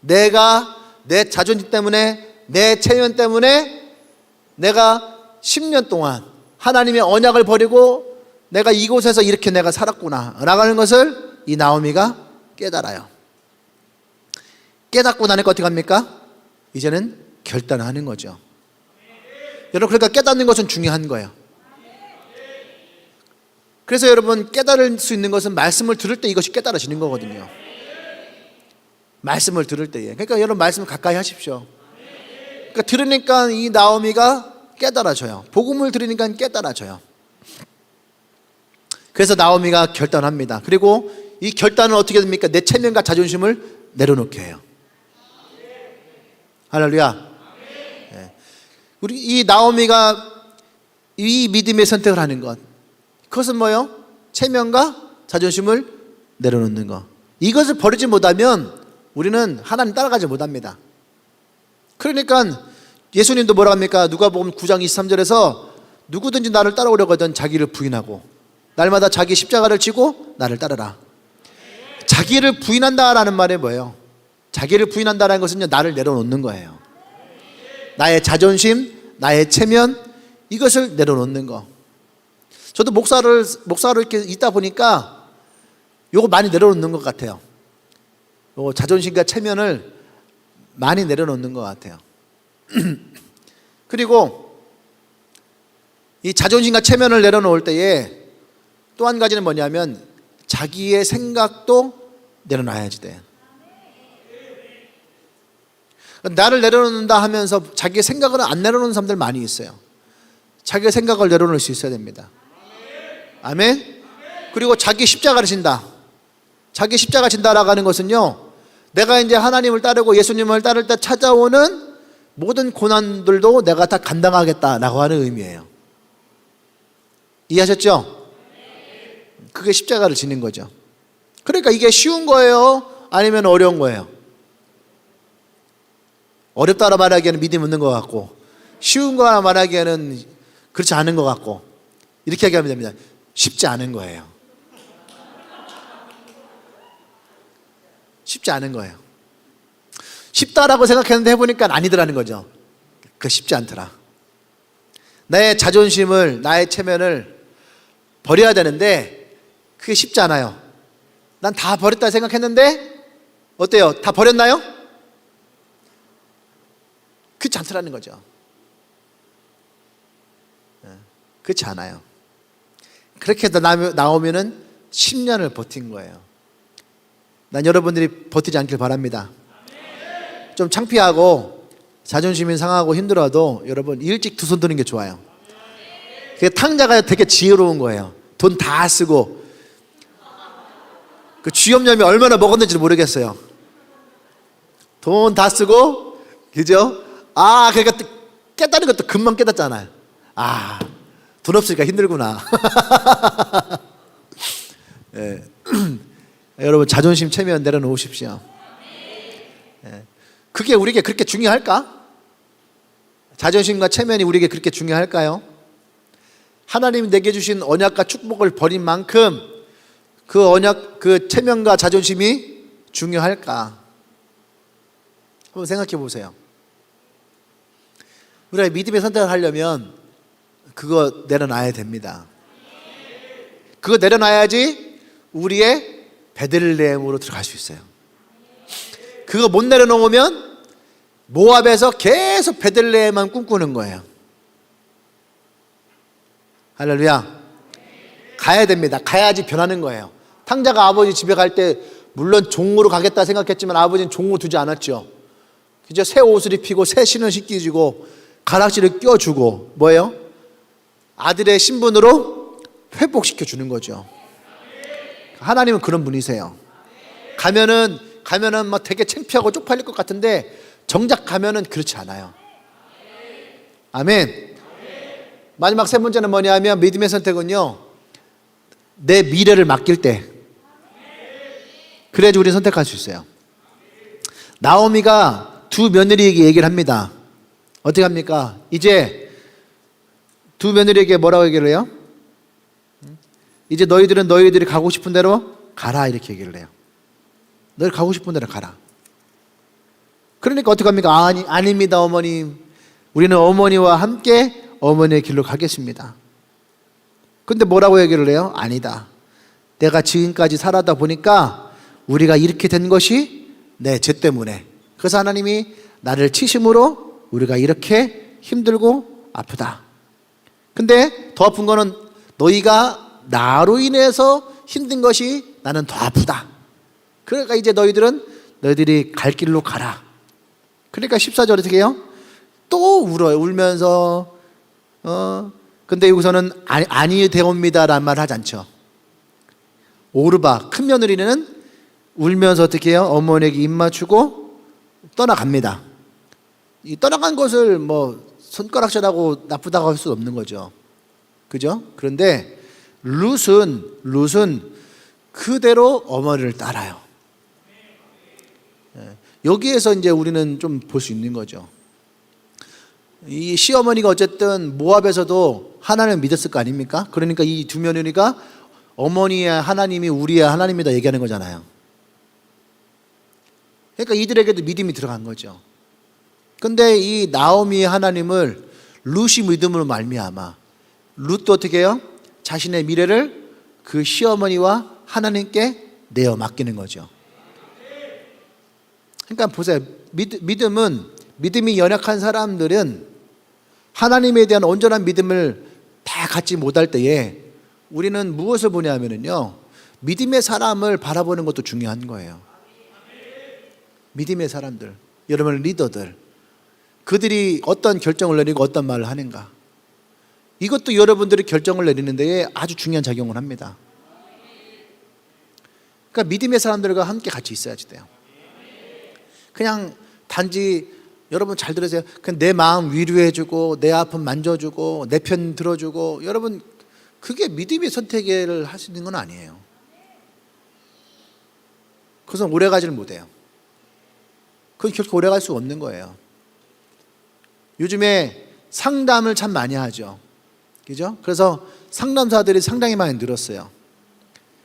내가 내 자존심 때문에, 내 체면 때문에 내가 10년 동안 하나님의 언약을 버리고 내가 이곳에서 이렇게 내가 살았구나 라는 것을 이 나오미가 깨달아요. 깨닫고 나니까 어떻게 합니까? 이제는 결단하는 거죠. 여러분, 그러니까 깨닫는 것은 중요한 거예요. 그래서 여러분, 깨달을 수 있는 것은 말씀을 들을 때 이것이 깨달아지는 거거든요. 말씀을 들을 때에. 그러니까 여러분, 말씀을 가까이 하십시오. 그러니까 들으니까 이 나오미가 깨달아져요. 복음을 들으니까 깨달아져요. 그래서 나오미가 결단합니다. 그리고 이 결단은 어떻게 됩니까? 내 체면과 자존심을 내려놓게 해요. 할렐루야. 우리 이 나오미가 이 믿음의 선택을 하는 것, 그것은 뭐예요? 체면과 자존심을 내려놓는 것. 이것을 버리지 못하면 우리는 하나님 따라가지 못합니다. 그러니까 예수님도 뭐라 합니까? 누가복음 9장 23절에서 누구든지 나를 따라오려고 하든 자기를 부인하고 날마다 자기 십자가를 지고 나를 따르라. 자기를 부인한다라는 말이 뭐예요? 자기를 부인한다는 것은요, 나를 내려놓는 거예요. 나의 자존심, 나의 체면, 이것을 내려놓는 거. 저도 목사로 이렇게 있다 보니까 요거 많이 내려놓는 것 같아요. 요 자존심과 체면을 많이 내려놓는 것 같아요. 그리고 이 자존심과 체면을 내려놓을 때에 또 한 가지는 뭐냐면 자기의 생각도 내려놔야지 돼. 나를 내려놓는다 하면서 자기의 생각을 안 내려놓는 사람들 많이 있어요. 자기의 생각을 내려놓을 수 있어야 됩니다. 아멘. 그리고 자기 십자가를 진다. 자기 십자가 진다라고 하는 것은요, 내가 이제 하나님을 따르고 예수님을 따를 때 찾아오는 모든 고난들도 내가 다 감당하겠다라고 하는 의미예요. 이해하셨죠? 그게 십자가를 지는 거죠. 그러니까 이게 쉬운 거예요? 아니면 어려운 거예요? 어렵다라 말하기에는 믿음이 없는 것 같고, 쉬운 거라 말하기에는 그렇지 않은 것 같고, 이렇게 얘기하면 됩니다. 쉽지 않은 거예요. 쉽지 않은 거예요. 쉽다라고 생각했는데 해보니까 아니더라는 거죠. 그 쉽지 않더라. 나의 자존심을, 나의 체면을 버려야 되는데 그게 쉽지 않아요. 난 다 버렸다 생각했는데 어때요? 다 버렸나요? 그렇지 않더라는 거죠. 그렇지 않아요. 그렇게 나오면은 10년을 버틴 거예요. 난 여러분들이 버티지 않길 바랍니다. 좀 창피하고 자존심이 상하고 힘들어도 여러분 일찍 두 손 드는 게 좋아요. 그 탕자가 되게 지혜로운 거예요. 돈 다 쓰고 그 쥐염염이 얼마나 먹었는지 모르겠어요. 돈 다 쓰고, 그죠? 그러니까 깨닫는 것도 금방 깨닫잖아요. 돈 없으니까 힘들구나. 예. 여러분 자존심 체면 내려놓으십시오. 예. 그게 우리에게 그렇게 중요할까? 자존심과 체면이 우리에게 그렇게 중요할까요? 하나님이 내게 주신 언약과 축복을 버린 만큼 그 언약, 그 체면과 자존심이 중요할까? 한번 생각해 보세요. 우리가 믿음의 선택을 하려면 그거 내려놔야 됩니다. 그거 내려놔야지 우리의 베들레헴으로 들어갈 수 있어요. 그거 못 내려놓으면 모압에서 계속 베들레헴만 꿈꾸는 거예요. 할렐루야. 가야 됩니다. 가야지 변하는 거예요. 탕자가 아버지 집에 갈 때 물론 종으로 가겠다 생각했지만 아버지는 종으로 두지 않았죠. 그죠? 새 옷을 입히고 새 신을 신기주고 가락지를 껴주고 뭐예요? 아들의 신분으로 회복시켜 주는 거죠. 하나님은 그런 분이세요. 가면은 막 되게 창피하고 쪽팔릴 것 같은데 정작 가면은 그렇지 않아요. 아멘. 마지막 세 번째는 뭐냐면 믿음의 선택은요, 내 미래를 맡길 때 그래야지 우리는 선택할 수 있어요. 나오미가 두 며느리에게 얘기를 합니다. 어떻게 합니까? 이제 두 며느리에게 뭐라고 얘기를 해요? 이제 너희들은 너희들이 가고 싶은 대로 가라, 이렇게 얘기를 해요. 너희 가고 싶은 대로 가라. 그러니까 어떻게 합니까? 아닙니다 어머님, 우리는 어머니와 함께 어머니의 길로 가겠습니다. 근데 뭐라고 얘기를 해요? 아니다, 내가 지금까지 살아다 보니까 우리가 이렇게 된 것이 내 죄 때문에, 그래서 하나님이 나를 치심으로 우리가 이렇게 힘들고 아프다. 근데 더 아픈 거는 너희가 나로 인해서 힘든 것이 나는 더 아프다. 그러니까 이제 너희들이 갈 길로 가라. 그러니까 14절 어떻게 해요? 또 울어요. 울면서 근데 여기서는 아니 되옵니다 라는 말 하지 않죠. 오르바 큰 며느리는 울면서 어떻게 해요? 어머니에게 입 맞추고 떠나갑니다. 이 떠나간 것을 뭐 손가락질하고 나쁘다고 할 수 없는 거죠. 그죠? 그런데 룻은 그대로 어머니를 따라요. 여기에서 이제 우리는 좀 볼 수 있는 거죠. 이 시어머니가 어쨌든 모압에서도 하나님을 믿었을 거 아닙니까? 그러니까 이 두 며느리가 어머니의 하나님이 우리의 하나님이다 얘기하는 거잖아요. 그러니까 이들에게도 믿음이 들어간 거죠. 근데 이 나오미의 하나님을 룻이 믿음으로 말미암아 룻도 어떻게 해요? 자신의 미래를 그 시어머니와 하나님께 내어 맡기는 거죠. 그러니까 보세요. 믿음이 연약한 사람들은 하나님에 대한 온전한 믿음을 다 갖지 못할 때에 우리는 무엇을 보냐면요, 믿음의 사람을 바라보는 것도 중요한 거예요. 믿음의 사람들, 여러분 리더들, 그들이 어떤 결정을 내리고 어떤 말을 하는가. 이것도 여러분들이 결정을 내리는 데에 아주 중요한 작용을 합니다. 그러니까 믿음의 사람들과 함께 같이 있어야지 돼요. 그냥 단지 여러분 잘 들으세요. 그냥 내 마음 위로해주고 내 아픔 만져주고 내 편 들어주고, 여러분 그게 믿음의 선택을 할 수 있는 건 아니에요. 그것은 오래가지를 못해요. 그건 결코 오래갈 수 없는 거예요. 요즘에 상담을 참 많이 하죠. 그죠? 그래서 상담사들이 상당히 많이 늘었어요.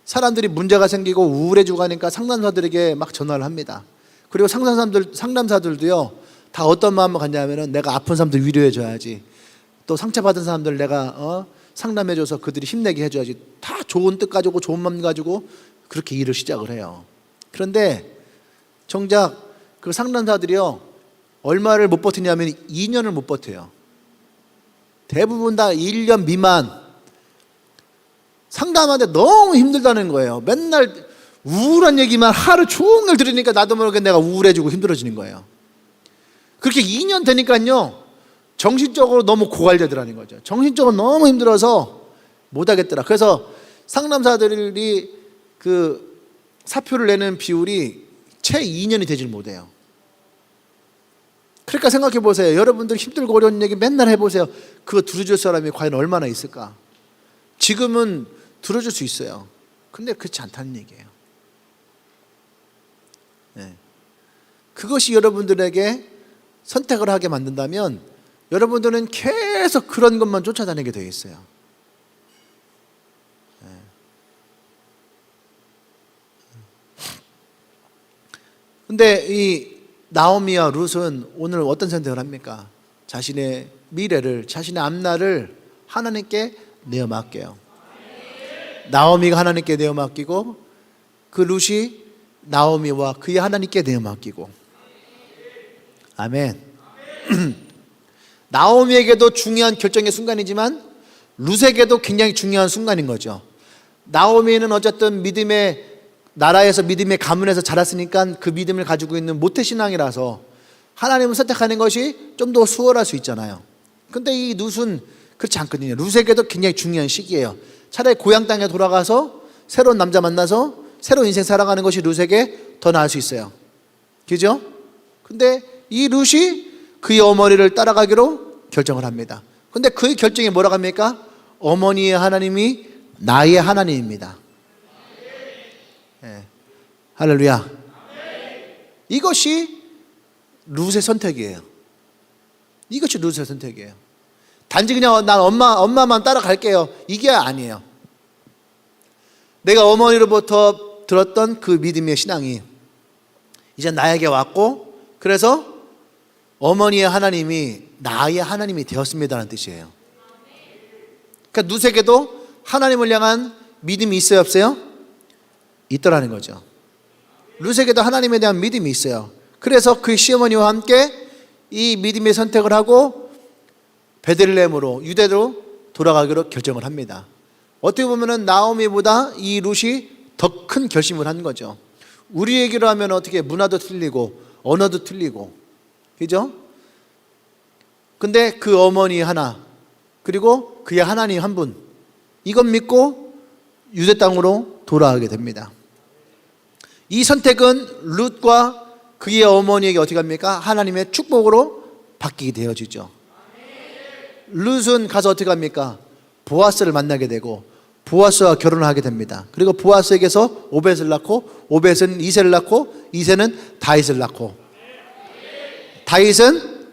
사람들이 문제가 생기고 우울해지고 하니까 상담사들에게 막 전화를 합니다. 그리고 상담사들도요, 다 어떤 마음을 갖냐면은 내가 아픈 사람들 위로해줘야지, 또 상처받은 사람들 내가 상담해줘서 그들이 힘내게 해줘야지, 다 좋은 뜻 가지고 좋은 마음 가지고 그렇게 일을 시작을 해요. 그런데 정작 그 상담사들이요, 얼마를 못 버티냐면 2년을 못 버텨요. 대부분 다 1년 미만. 상담하는데 너무 힘들다는 거예요. 맨날 우울한 얘기만 하루 종일 들으니까 나도 모르게 내가 우울해지고 힘들어지는 거예요. 그렇게 2년 되니까요, 정신적으로 너무 고갈되더라는 거죠. 정신적으로 너무 힘들어서 못하겠더라. 그래서 상담사들이 그 사표를 내는 비율이 채 2년이 되질 못해요. 그러니까 생각해 보세요. 여러분들 힘들고 어려운 얘기 맨날 해보세요. 그거 들어줄 사람이 과연 얼마나 있을까? 지금은 들어줄 수 있어요. 근데 그렇지 않다는 얘기예요. 네. 그것이 여러분들에게 선택을 하게 만든다면 여러분들은 계속 그런 것만 쫓아다니게 되어 있어요. 네. 근데 이 나오미와 룻은 오늘 어떤 선택을 합니까? 자신의 미래를, 자신의 앞날을 하나님께 내어 맡겨요. 나오미가 하나님께 내어 맡기고, 그 룻이 나오미와 그의 하나님께 내어 맡기고. 아멘. 나오미에게도 중요한 결정의 순간이지만 룻에게도 굉장히 중요한 순간인 거죠. 나오미는 어쨌든 믿음의 나라에서 믿음의 가문에서 자랐으니까 그 믿음을 가지고 있는 모태신앙이라서 하나님을 선택하는 것이 좀 더 수월할 수 있잖아요. 근데 이 룻은 그렇지 않거든요. 룻에게도 굉장히 중요한 시기예요. 차라리 고향 땅에 돌아가서 새로운 남자 만나서 새로운 인생 살아가는 것이 룻에게 더 나을 수 있어요. 그죠? 근데 이 룻이 그의 어머니를 따라가기로 결정을 합니다. 근데 그의 결정이 뭐라고 합니까? 어머니의 하나님이 나의 하나님입니다. 네. 할렐루야. 이것이 룻의 선택이에요. 이것이 룻의 선택이에요. 단지 그냥 난 엄마만 따라갈게요, 이게 아니에요. 내가 어머니로부터 들었던 그 믿음의 신앙이 이제 나에게 왔고, 그래서 어머니의 하나님이 나의 하나님이 되었습니다라는 뜻이에요. 그러니까 룻에게도 하나님을 향한 믿음이 있어요, 없어요? 있더라는 거죠. 룻에게도 하나님에 대한 믿음이 있어요. 그래서 그 시어머니와 함께 이 믿음의 선택을 하고 베들레헴으로, 유대로 돌아가기로 결정을 합니다. 어떻게 보면은 나오미보다 이 룻이 더 큰 결심을 한 거죠. 우리 얘기로 하면 어떻게 문화도 틀리고 언어도 틀리고, 그죠? 근데 그 어머니 하나, 그리고 그의 하나님 한 분, 이것 믿고 유대 땅으로 돌아가게 됩니다. 이 선택은 룻과 그의 어머니에게 어떻게 합니까? 하나님의 축복으로 바뀌게 되어지죠. 룻은 가서 어떻게 합니까? 보아스를 만나게 되고 보아스와 결혼을 하게 됩니다. 그리고 보아스에게서 오벳을 낳고, 오벳은 이새를 낳고, 이새는 다윗을 낳고, 다윗은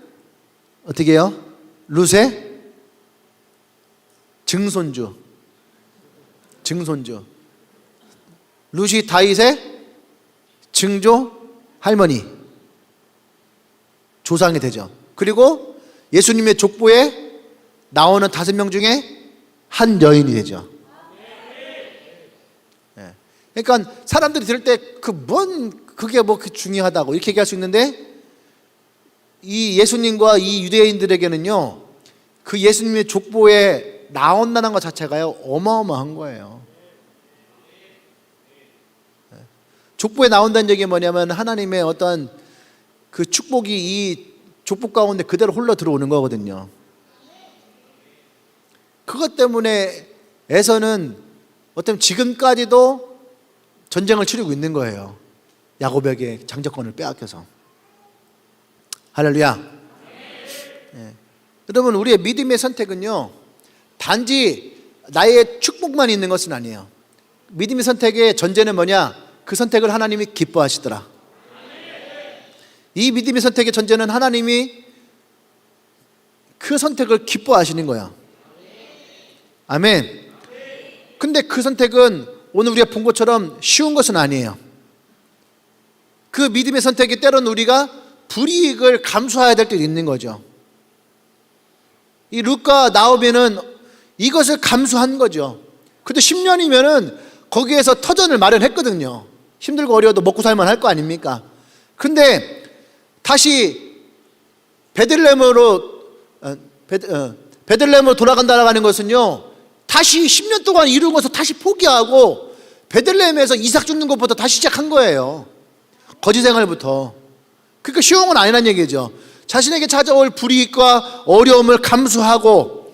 어떻게 해요? 룻의 증손주. 룻이 다윗의 증조 할머니, 조상이 되죠. 그리고 예수님의 족보에 나오는 5명 중에 한 여인이 되죠. 네. 그러니까 사람들이 들을 때 그게 뭐 중요하다고 이렇게 얘기할 수 있는데, 이 예수님과 이 유대인들에게는요, 그 예수님의 족보에 나온다는 것 자체가요, 어마어마한 거예요. 족보에 나온다는 얘기 뭐냐면 하나님의 어떤 그 축복이 이 족보 가운데 그대로 흘러 들어오는 거거든요. 그것 때문에 에서는 어쩌면 지금까지도 전쟁을 치르고 있는 거예요. 야곱에게 장자권을 빼앗겨서. 할렐루야. 예. 여러분, 우리의 믿음의 선택은요, 단지 나의 축복만 있는 것은 아니에요. 믿음의 선택의 전제는 뭐냐? 그 선택을 하나님이 기뻐하시더라. 이 믿음의 선택의 전제는 하나님이 그 선택을 기뻐하시는 거야. 아멘. 근데 그 선택은 오늘 우리가 본 것처럼 쉬운 것은 아니에요. 그 믿음의 선택이 때로는 우리가 불이익을 감수해야 될 때도 있는 거죠. 이 룻과 나오미는 이것을 감수한 거죠. 그래도 10년이면은 거기에서 터전을 마련했거든요. 힘들고 어려워도 먹고 살만 할 거 아닙니까? 근데 다시 베들레헴으로 돌아간다라고 하는 것은요, 다시 10년 동안 이룬 것을 다시 포기하고 베들레헴에서 이삭 죽는 것부터 다시 시작한 거예요. 거지 생활부터. 그러니까 쉬운 건 아니란 얘기죠. 자신에게 찾아올 불이익과 어려움을 감수하고,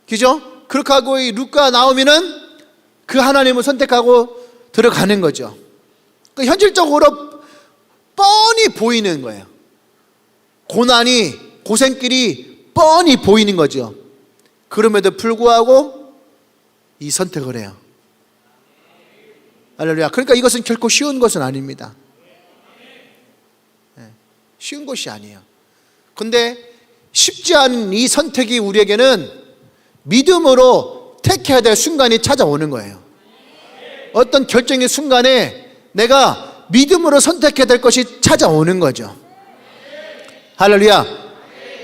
그죠? 그렇게 하고 이 룻과 나오미는 그 하나님을 선택하고 들어가는 거죠. 그러니까 현실적으로 뻔히 보이는 거예요. 고난이, 고생길이 뻔히 보이는 거죠. 그럼에도 불구하고 이 선택을 해요. 할렐루야. 그러니까 이것은 결코 쉬운 것은 아닙니다. 쉬운 것이 아니에요. 근데 쉽지 않은 이 선택이 우리에게는 믿음으로 택해야 될 순간이 찾아오는 거예요. 어떤 결정의 순간에 내가 믿음으로 선택해야 될 것이 찾아오는 거죠. 할렐루야.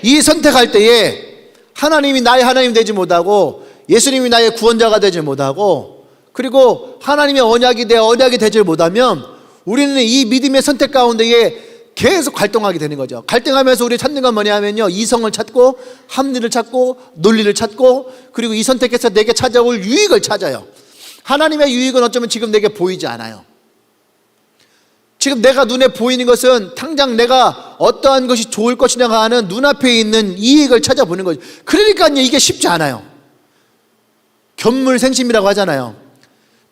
이 선택할 때에 하나님이 나의 하나님 되지 못하고 예수님이 나의 구원자가 되지 못하고 그리고 하나님의 언약이 내 언약이 되지 못하면 우리는 이 믿음의 선택 가운데에 계속 갈등하게 되는 거죠. 갈등하면서 우리 찾는 건 뭐냐면요, 이성을 찾고 합리를 찾고 논리를 찾고 그리고 이 선택에서 내게 찾아올 유익을 찾아요. 하나님의 유익은 어쩌면 지금 내게 보이지 않아요. 지금 내가 눈에 보이는 것은 당장 내가 어떠한 것이 좋을 것이냐가 하는 눈앞에 있는 이익을 찾아보는 거죠. 그러니까 이게 쉽지 않아요. 견물생심이라고 하잖아요.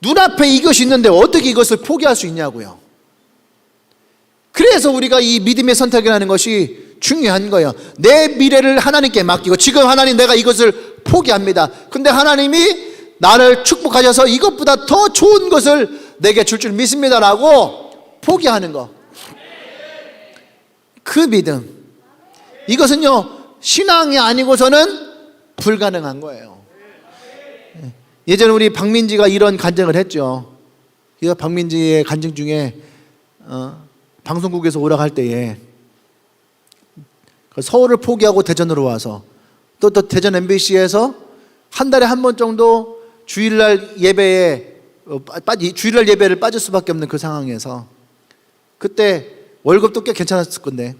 눈앞에 이것이 있는데 어떻게 이것을 포기할 수 있냐고요. 그래서 우리가 이 믿음의 선택이라는 것이 중요한 거예요. 내 미래를 하나님께 맡기고, 지금 하나님 내가 이것을 포기합니다. 근데 하나님이 나를 축복하셔서 이것보다 더 좋은 것을 내게 줄 믿습니다라고 포기하는 거. 그 믿음. 이것은요, 신앙이 아니고서는 불가능한 거예요. 예전에 우리 박민지가 이런 간증을 했죠. 박민지의 간증 중에 방송국에서 오락할 때에 서울을 포기하고 대전으로 와서 또 대전 MBC에서 한 달에 한 번 정도 주일날 예배를 빠질 수밖에 없는 그 상황에서 그때 월급도 꽤 괜찮았을 건데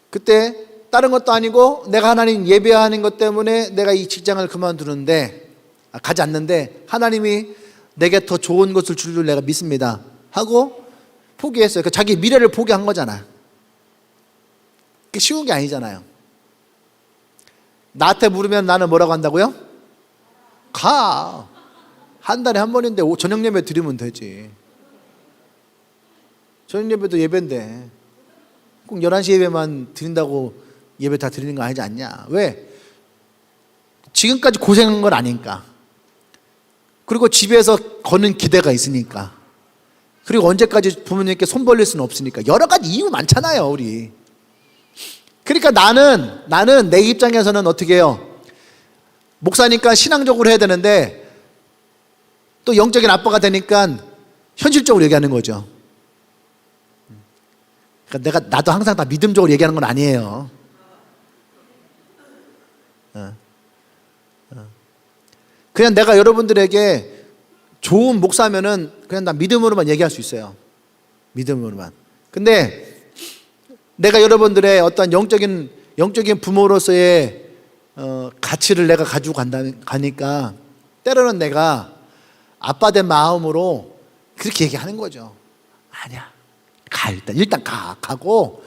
그때 다른 것도 아니고 내가 하나님 예배하는 것 때문에 내가 이 직장을 그만두는데 가지 않는데 하나님이 내게 더 좋은 것을 줄 줄 내가 믿습니다 하고 포기했어요. 그러니까 자기 미래를 포기한 거잖아. 그게 쉬운 게 아니잖아요. 나한테 물으면 나는 뭐라고 한다고요? 가. 한 달에 한 번인데 저녁 예배 드리면 되지. 저녁 예배도 예배인데 꼭 11시 예배만 드린다고 예배 다 드리는 거 아니지 않냐. 왜? 지금까지 고생한 건 아니니까. 그리고 집에서 거는 기대가 있으니까. 그리고 언제까지 부모님께 손 벌릴 수는 없으니까. 여러 가지 이유 많잖아요, 우리. 그러니까 나는 내 입장에서는 어떻게 해요? 목사니까 신앙적으로 해야 되는데 또 영적인 아빠가 되니까 현실적으로 얘기하는 거죠. 그러니까 나도 항상 다 믿음적으로 얘기하는 건 아니에요. 그냥 내가 여러분들에게 좋은 목사면은 그냥 나 믿음으로만 얘기할 수 있어요. 믿음으로만. 근데 내가 여러분들의 어떤 영적인 부모로서의 가치를 내가 가지고 가니까 때로는 내가 아빠 된 마음으로 그렇게 얘기하는 거죠. 아니야. 가 일단 가고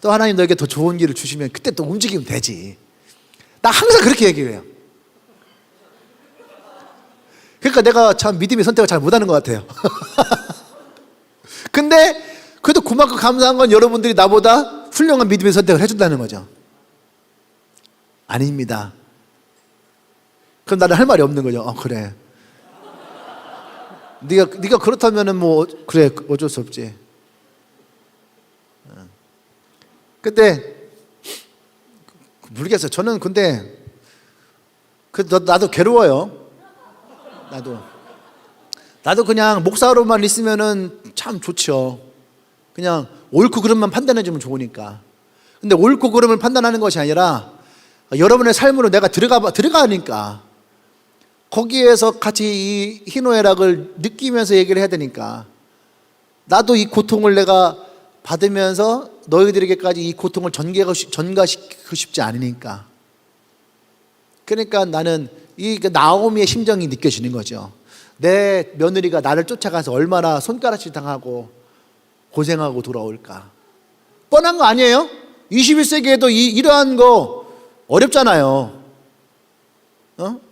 또 하나님 너에게 더 좋은 길을 주시면 그때 또 움직이면 되지. 나 항상 그렇게 얘기해요. 그러니까 내가 참 믿음의 선택을 잘 못하는 것 같아요. 근데 그래도 그만큼 감사한 건 여러분들이 나보다 훌륭한 믿음의 선택을 해준다는 거죠. 아닙니다. 그럼 나는 할 말이 없는 거죠. 그래. 네가 그렇다면은 뭐 그래 어쩔 수 없지. 근데 모르겠어요. 저는 근데 나도 괴로워요. 나도 그냥 목사로만 있으면은 참 좋죠. 그냥 옳고 그름만 판단해주면 좋으니까. 근데 옳고 그름을 판단하는 것이 아니라 여러분의 삶으로 내가 들어가니까 거기에서 같이 이 희노애락을 느끼면서 얘기를 해야 되니까 나도 이 고통을 내가 받으면서 너희들에게까지 이 고통을 전가시키고 싶지 않으니까. 그러니까 나는 이 나오미의 심정이 느껴지는 거죠. 내 며느리가 나를 쫓아가서 얼마나 손가락질 당하고 고생하고 돌아올까. 뻔한 거 아니에요? 21세기에도 이러한 거 어렵잖아요.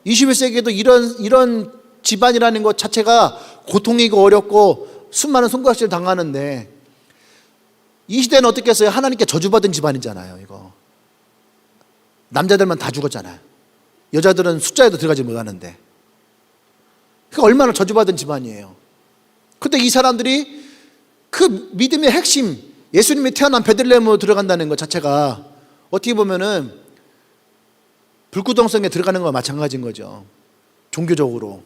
21세기에도 이런 집안이라는 것 자체가 고통이고 어렵고 수많은 손가락질 당하는데 이 시대는 어떻겠어요? 하나님께 저주받은 집안이잖아요. 이거 남자들만 다 죽었잖아요. 여자들은 숫자에도 들어가지 못하는데 그러니까 얼마나 저주받은 집안이에요. 근데 이 사람들이 그 믿음의 핵심 예수님이 태어난 베들레헴으로 들어간다는 것 자체가 어떻게 보면은 불구동성에 들어가는 거와 마찬가지인 거죠. 종교적으로.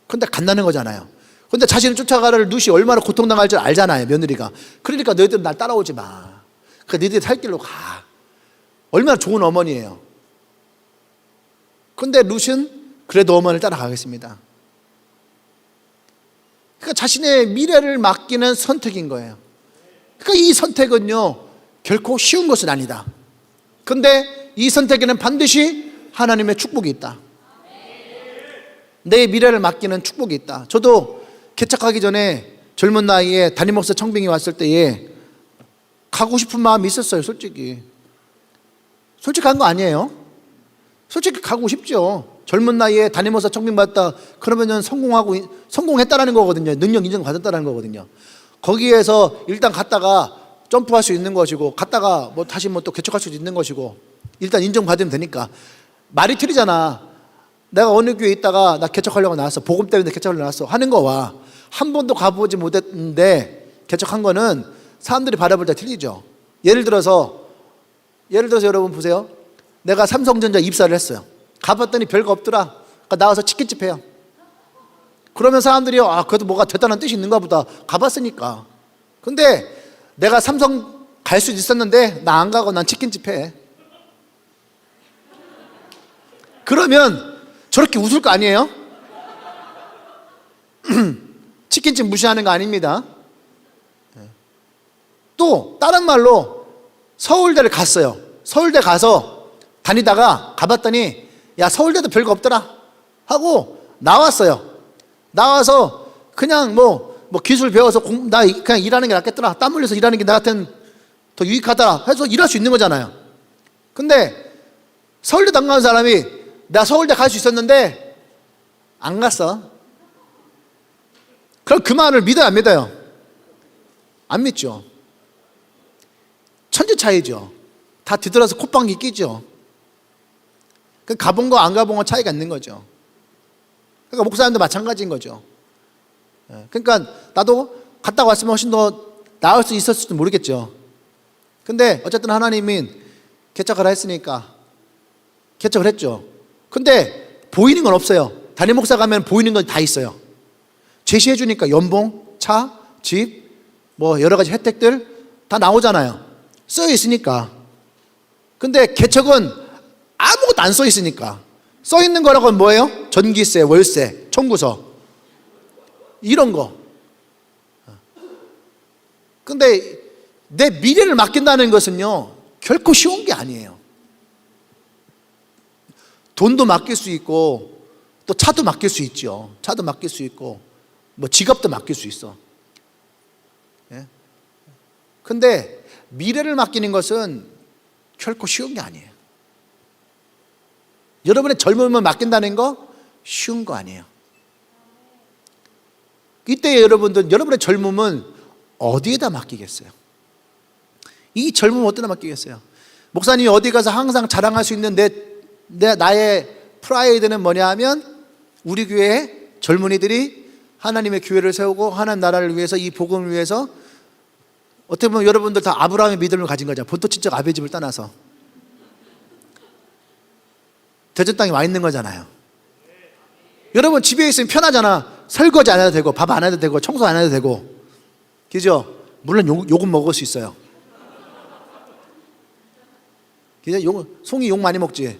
근데 간다는 거잖아요. 근데 자신을 쫓아가를 룻이 얼마나 고통당할 줄 알잖아요. 며느리가. 그러니까 너희들은 날 따라오지 마. 그러니까 너희들이 살 길로 가. 얼마나 좋은 어머니예요. 근데 룻은 그래도 어머니를 따라가겠습니다. 그러니까 자신의 미래를 맡기는 선택인 거예요. 그러니까 이 선택은요 결코 쉬운 것은 아니다. 근데 이 선택에는 반드시 하나님의 축복이 있다. 내 미래를 맡기는 축복이 있다. 저도 개척하기 전에 젊은 나이에 담임 목사 청빙이 왔을 때에 가고 싶은 마음이 있었어요. 솔직한 거 아니에요. 솔직히 가고 싶죠. 젊은 나이에 담임 목사 청빙 받았다 그러면은 성공했다라는 거거든요. 능력 인정 받았다라는 거거든요. 거기에서 일단 갔다가 점프할 수 있는 것이고 갔다가 뭐 다시 뭐 또 개척할 수 있는 것이고 일단 인정받으면 되니까. 말이 틀리잖아. 내가 어느 교회에 있다가 나 개척하려고 나왔어. 복음 때문에 개척하려고 나왔어 하는 거와 한 번도 가보지 못했는데 개척한 거는 사람들이 바라볼 때 틀리죠. 예를 들어서 여러분 보세요. 내가 삼성전자 입사를 했어요. 가봤더니 별거 없더라. 그러니까 나와서 치킨집 해요. 그러면 사람들이 그래도 뭐가 됐다는 뜻이 있는가 보다. 가봤으니까. 근데 내가 삼성 갈 수 있었는데 나 안 가고 난 치킨집 해. 그러면 저렇게 웃을 거 아니에요? 치킨집 무시하는 거 아닙니다. 또 다른 말로 서울대를 갔어요. 서울대 가서 다니다가 가봤더니 야 서울대도 별거 없더라 하고 나왔어요. 나와서 그냥 뭐 기술 배워서 나 그냥 일하는 게 낫겠더라. 땀 흘려서 일하는 게 나한테는 더 유익하다 해서 일할 수 있는 거잖아요. 근데 서울대 당가는 사람이 나 서울대 갈 수 있었는데 안 갔어. 그럼 그 말을 믿어요 안 믿어요? 안 믿죠. 천지 차이죠. 다 뒤돌아서 콧방귀 끼죠. 가본 거 안 가본 거 차이가 있는 거죠. 그러니까 목사님도 마찬가지인 거죠. 그러니까 나도 갔다 왔으면 훨씬 더 나을 수 있었을지도 모르겠죠. 근데 어쨌든 하나님은 개척하라 했으니까 개척을 했죠. 근데 보이는 건 없어요. 담임 목사 가면 보이는 건 다 있어요. 제시해 주니까 연봉, 차, 집, 뭐 여러 가지 혜택들 다 나오잖아요. 써 있으니까. 근데 개척은 아무것도 안 써 있으니까. 써 있는 거라고는 뭐예요? 전기세, 월세, 청구서 이런 거. 근데 내 미래를 맡긴다는 것은요 결코 쉬운 게 아니에요. 돈도 맡길 수 있고 또 차도 맡길 수 있죠. 차도 맡길 수 있고 뭐 직업도 맡길 수 있어. 근데 미래를 맡기는 것은 결코 쉬운 게 아니에요. 여러분의 젊음을 맡긴다는 거 쉬운 거 아니에요. 이때 여러분의 젊음은 어디에다 맡기겠어요? 이 젊음은 어디다 맡기겠어요? 목사님이 어디 가서 항상 자랑할 수 있는 나의 프라이드는 뭐냐 하면 우리 교회의 젊은이들이 하나님의 교회를 세우고 하나님 나라를 위해서 이 복음을 위해서 어떻게 보면 여러분들 다 아브라함의 믿음을 가진 거죠. 본토 친척 아베 집을 떠나서 대전 땅에 와 있는 거잖아요. 여러분 집에 있으면 편하잖아. 설거지 안 해도 되고 밥 안 해도 되고 청소 안 해도 되고, 그죠? 물론 욕은 먹을 수 있어요. 그죠? 송이 욕 많이 먹지.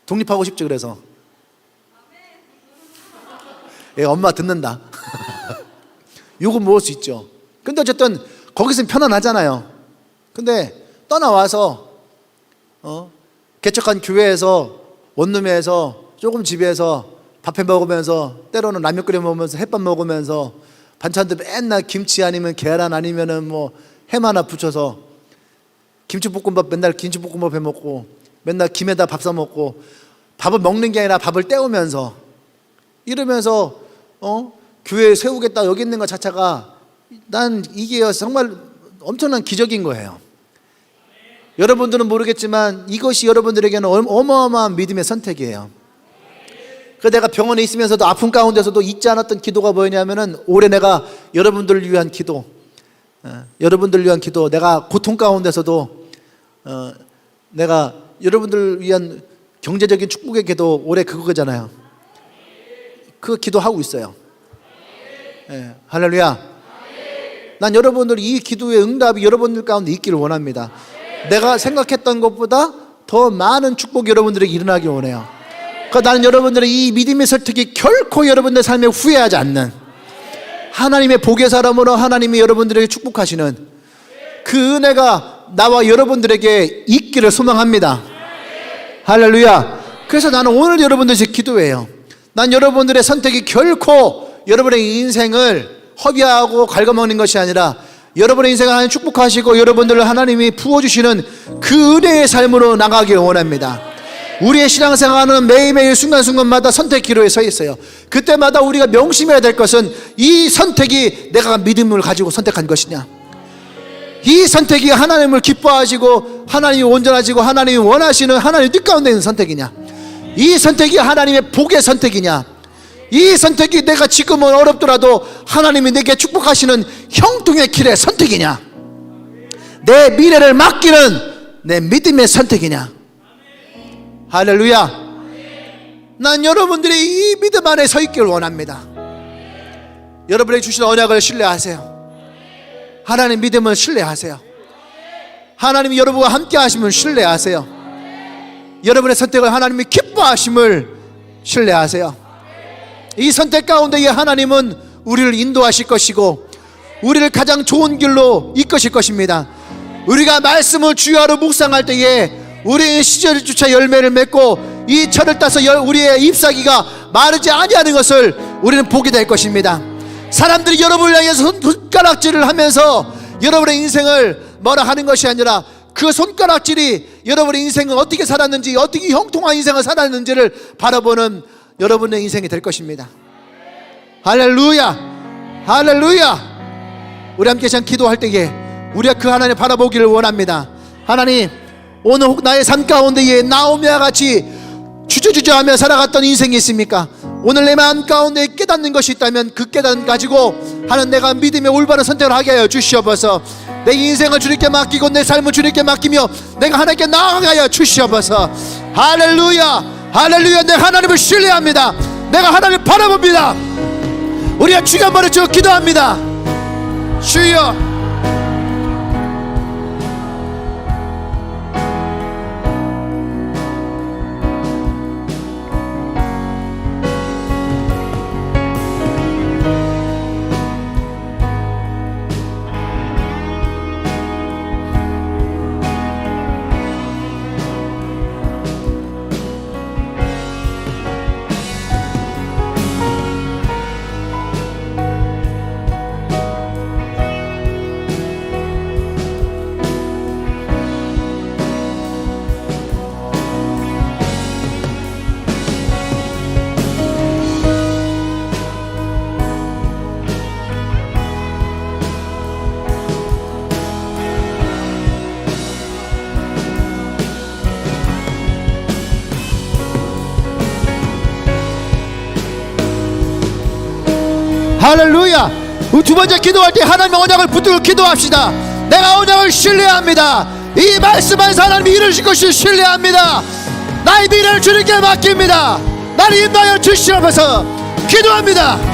독립하고 싶지. 그래서 엄마 듣는다. 욕은 먹을 수 있죠. 근데 어쨌든 거기서는 편안하잖아요. 근데 떠나와서 개척한 교회에서 원룸에서 조금 집에서 밥해 먹으면서 때로는 라면 끓여 먹으면서 햇밥 먹으면서 반찬도 맨날 김치 아니면 계란 아니면은 뭐 햄 하나 붙여서 김치볶음밥 맨날 김치볶음밥 해 먹고 맨날 김에다 밥 사 먹고 밥을 먹는 게 아니라 밥을 때우면서 이러면서 교회 세우겠다 여기 있는 것 자체가 난 이게 정말 엄청난 기적인 거예요. 여러분들은 모르겠지만 이것이 여러분들에게는 어마어마한 믿음의 선택이에요. 그 내가 병원에 있으면서도 아픔 가운데서도 잊지 않았던 기도가 뭐냐면은 올해 내가 여러분들을 위한 기도, 내가 고통 가운데서도 내가 여러분들을 위한 경제적인 축복의 기도, 올해 그거잖아요. 그 기도하고 있어요. 할렐루야. 난 여러분들이 이 기도의 응답이 여러분들 가운데 있기를 원합니다. 내가 생각했던 것보다 더 많은 축복이 여러분들에게 일어나길 원해요. 그러니까 나는 여러분들의 이 믿음의 설득이 결코 여러분들의 삶에 후회하지 않는 하나님의 복의 사람으로 하나님이 여러분들에게 축복하시는 그 은혜가 나와 여러분들에게 있기를 소망합니다. 할렐루야. 그래서 나는 오늘 여러분들에게 기도해요. 난 여러분들의 선택이 결코 여러분의 인생을 허비하고 갉아먹는 것이 아니라 여러분의 인생을 하나님 축복하시고 여러분들을 하나님이 부어주시는 그 은혜의 삶으로 나가기를 원합니다. 우리의 신앙생활은 매일매일 순간순간마다 선택 기로에 서 있어요. 그때마다 우리가 명심해야 될 것은 이 선택이 내가 믿음을 가지고 선택한 것이냐, 이 선택이 하나님을 기뻐하시고 하나님이 온전하시고 하나님이 원하시는 하나님의 뜻 가운데 있는 선택이냐, 이 선택이 하나님의 복의 선택이냐, 이 선택이 내가 지금은 어렵더라도 하나님이 내게 축복하시는 형통의 길의 선택이냐, 내 미래를 맡기는 내 믿음의 선택이냐. 할렐루야. 난 여러분들이 이 믿음 안에 서 있기를 원합니다. 여러분에게 주신 언약을 신뢰하세요. 하나님 믿음을 신뢰하세요. 하나님이 여러분과 함께 하심을 신뢰하세요. 여러분의 선택을 하나님이 기뻐하심을 신뢰하세요. 이 선택 가운데에 하나님은 우리를 인도하실 것이고 우리를 가장 좋은 길로 이끄실 것입니다. 우리가 말씀을 주야로 묵상할 때에 우리의 시절주차 열매를 맺고 이 철을 따서 우리의 잎사귀가 마르지 아니하는 것을 우리는 보게 될 것입니다. 사람들이 여러분을 향해서 손가락질을 하면서 여러분의 인생을 뭐라 하는 것이 아니라 그 손가락질이 여러분의 인생을 어떻게 살았는지, 어떻게 형통한 인생을 살았는지를 바라보는 여러분의 인생이 될 것입니다. 할렐루야. 할렐루야. 우리 함께 참 기도할 때에 우리가 그 하나님 바라보기를 원합니다. 하나님, 오늘 혹 나의 삶 가운데에 나오미와 같이 주저주저하며 살아갔던 인생이 있습니까? 오늘 내 마음 가운데 깨닫는 것이 있다면 그 깨닫는 가지고 하는 내가 믿음의 올바른 선택을 하게 하여 주시옵소서. 내 인생을 주님께 맡기고 내 삶을 주님께 맡기며 내가 하나님께 나아가게 하여 주시옵소서. 할렐루야. 할렐루야. 내가 하나님을 신뢰합니다. 내가 하나님을 바라봅니다. 우리가 주여 한번 주 기도합니다. 주여. 할렐루야. 두 번째 기도할 때 하나님의 언약을 붙들고 기도합시다. 내가 언약을 신뢰합니다. 이 말씀 안에서 하나님이 이루실 것을 신뢰합니다. 나의 미래를 주님께 맡깁니다. 나를 인도하여 주시옵소서. 기도합니다.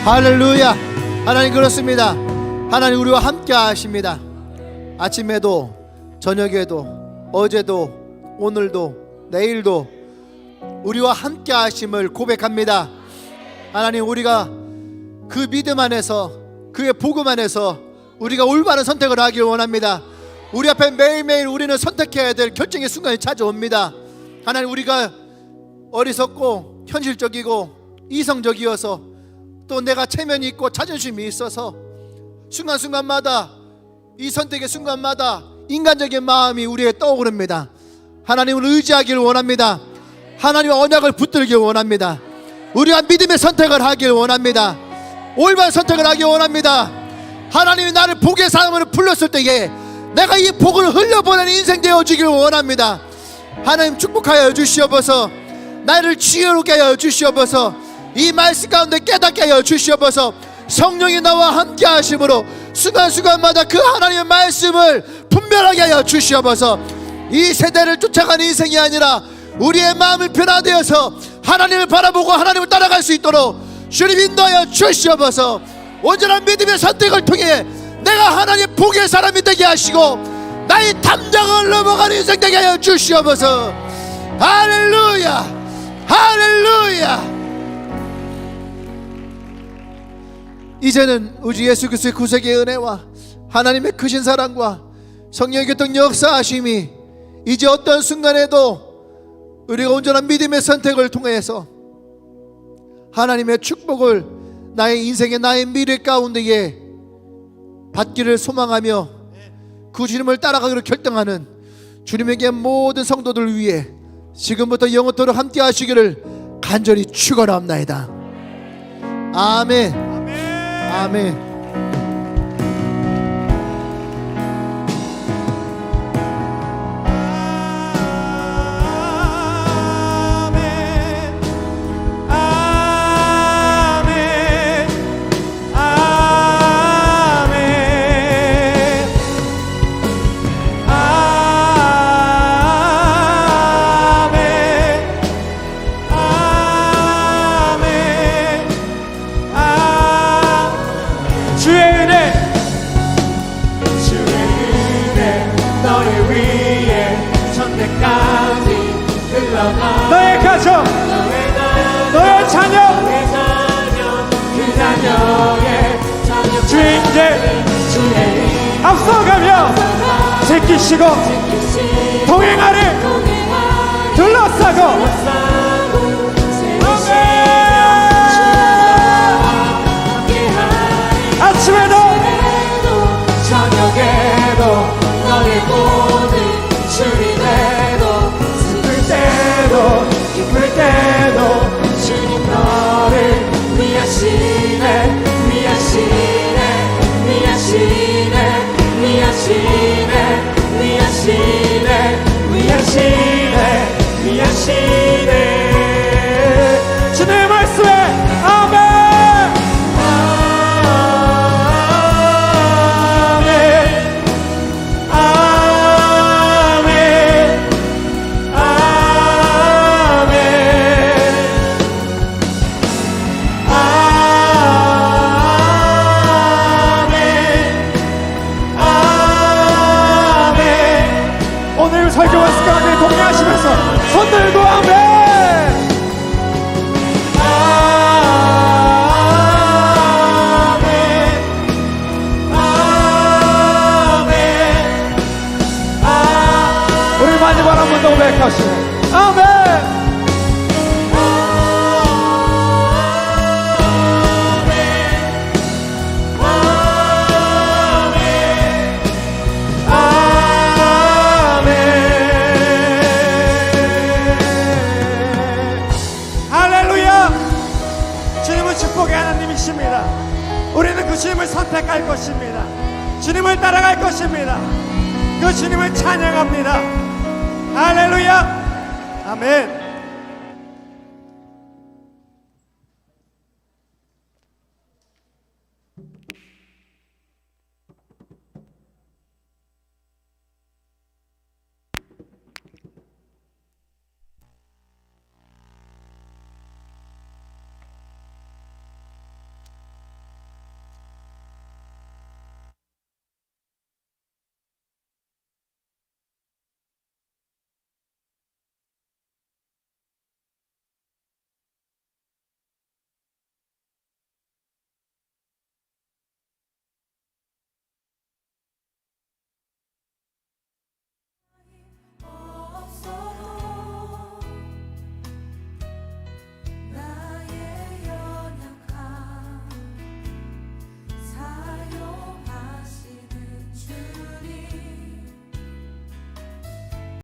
할렐루야. 하나님 그렇습니다. 하나님 우리와 함께 하십니다. 아침에도 저녁에도 어제도 오늘도 내일도 우리와 함께 하심을 고백합니다. 하나님 우리가 그 믿음 안에서 그의 복음 안에서 우리가 올바른 선택을 하길 원합니다. 우리 앞에 매일매일 우리는 선택해야 될 결정의 순간이 찾아옵니다. 하나님 우리가 어리석고 현실적이고 이성적이어서 또 내가 체면이 있고 자존심이 있어서 순간순간마다 이 선택의 순간마다 인간적인 마음이 우리에 떠오릅니다. 하나님을 의지하기를 원합니다. 하나님의 언약을 붙들길 원합니다. 우리가 믿음의 선택을 하길 원합니다. 올바른 선택을 하길 원합니다. 하나님이 나를 복의 사람으로 불렀을 때에 내가 이 복을 흘려보내는 인생 되어주길 원합니다. 하나님 축복하여 주시옵소서. 나를 지혜롭게 하여 주시옵소서. 이 말씀 가운데 깨닫게 하여 주시옵소서. 성령이 나와 함께 하심으로 순간순간마다 그 하나님의 말씀을 분별하게 하여 주시옵소서. 이 세대를 쫓아가는 인생이 아니라 우리의 마음을 변화되어서 하나님을 바라보고 하나님을 따라갈 수 있도록 주님 인도하여 주시옵소서. 온전한 믿음의 선택을 통해 내가 하나님의 복의 사람이 되게 하시고 나의 담장을 넘어가는 인생 되게 하여 주시옵소서. 할렐루야. 할렐루야. 이제는 우리 예수 그리스도의 구속의 은혜와 하나님의 크신 사랑과 성령의 교통 역사하심이 이제 어떤 순간에도 우리가 온전한 믿음의 선택을 통해서 하나님의 축복을 나의 인생의 나의 미래 가운데에 받기를 소망하며 그 주님을 따라가기로 결정하는 주님에게 모든 성도들 위해 지금부터 영원토록 함께 하시기를 간절히 축원합나이다. 아멘. 아멘. 너의 가정, 너의 자녀, 그 자녀의 주인들 앞서가며 지키시고 동행하를 둘러싸고 아침에도 저녁에도 너의 모든 주님에도 기쁠 때도 주님 너를 위하시네 위하시네 위하시네 위하시네 위하시네 위하시네 위하시네 주님의 말씀에 아멘. 아멘. 아멘. 주님은 축복의 하나님이십니다. 우리는 그 주님을 선택할 것입니다. 주님을 따라갈 것입니다. 그 주님을 찬양합니다. 할렐루야. 아멘.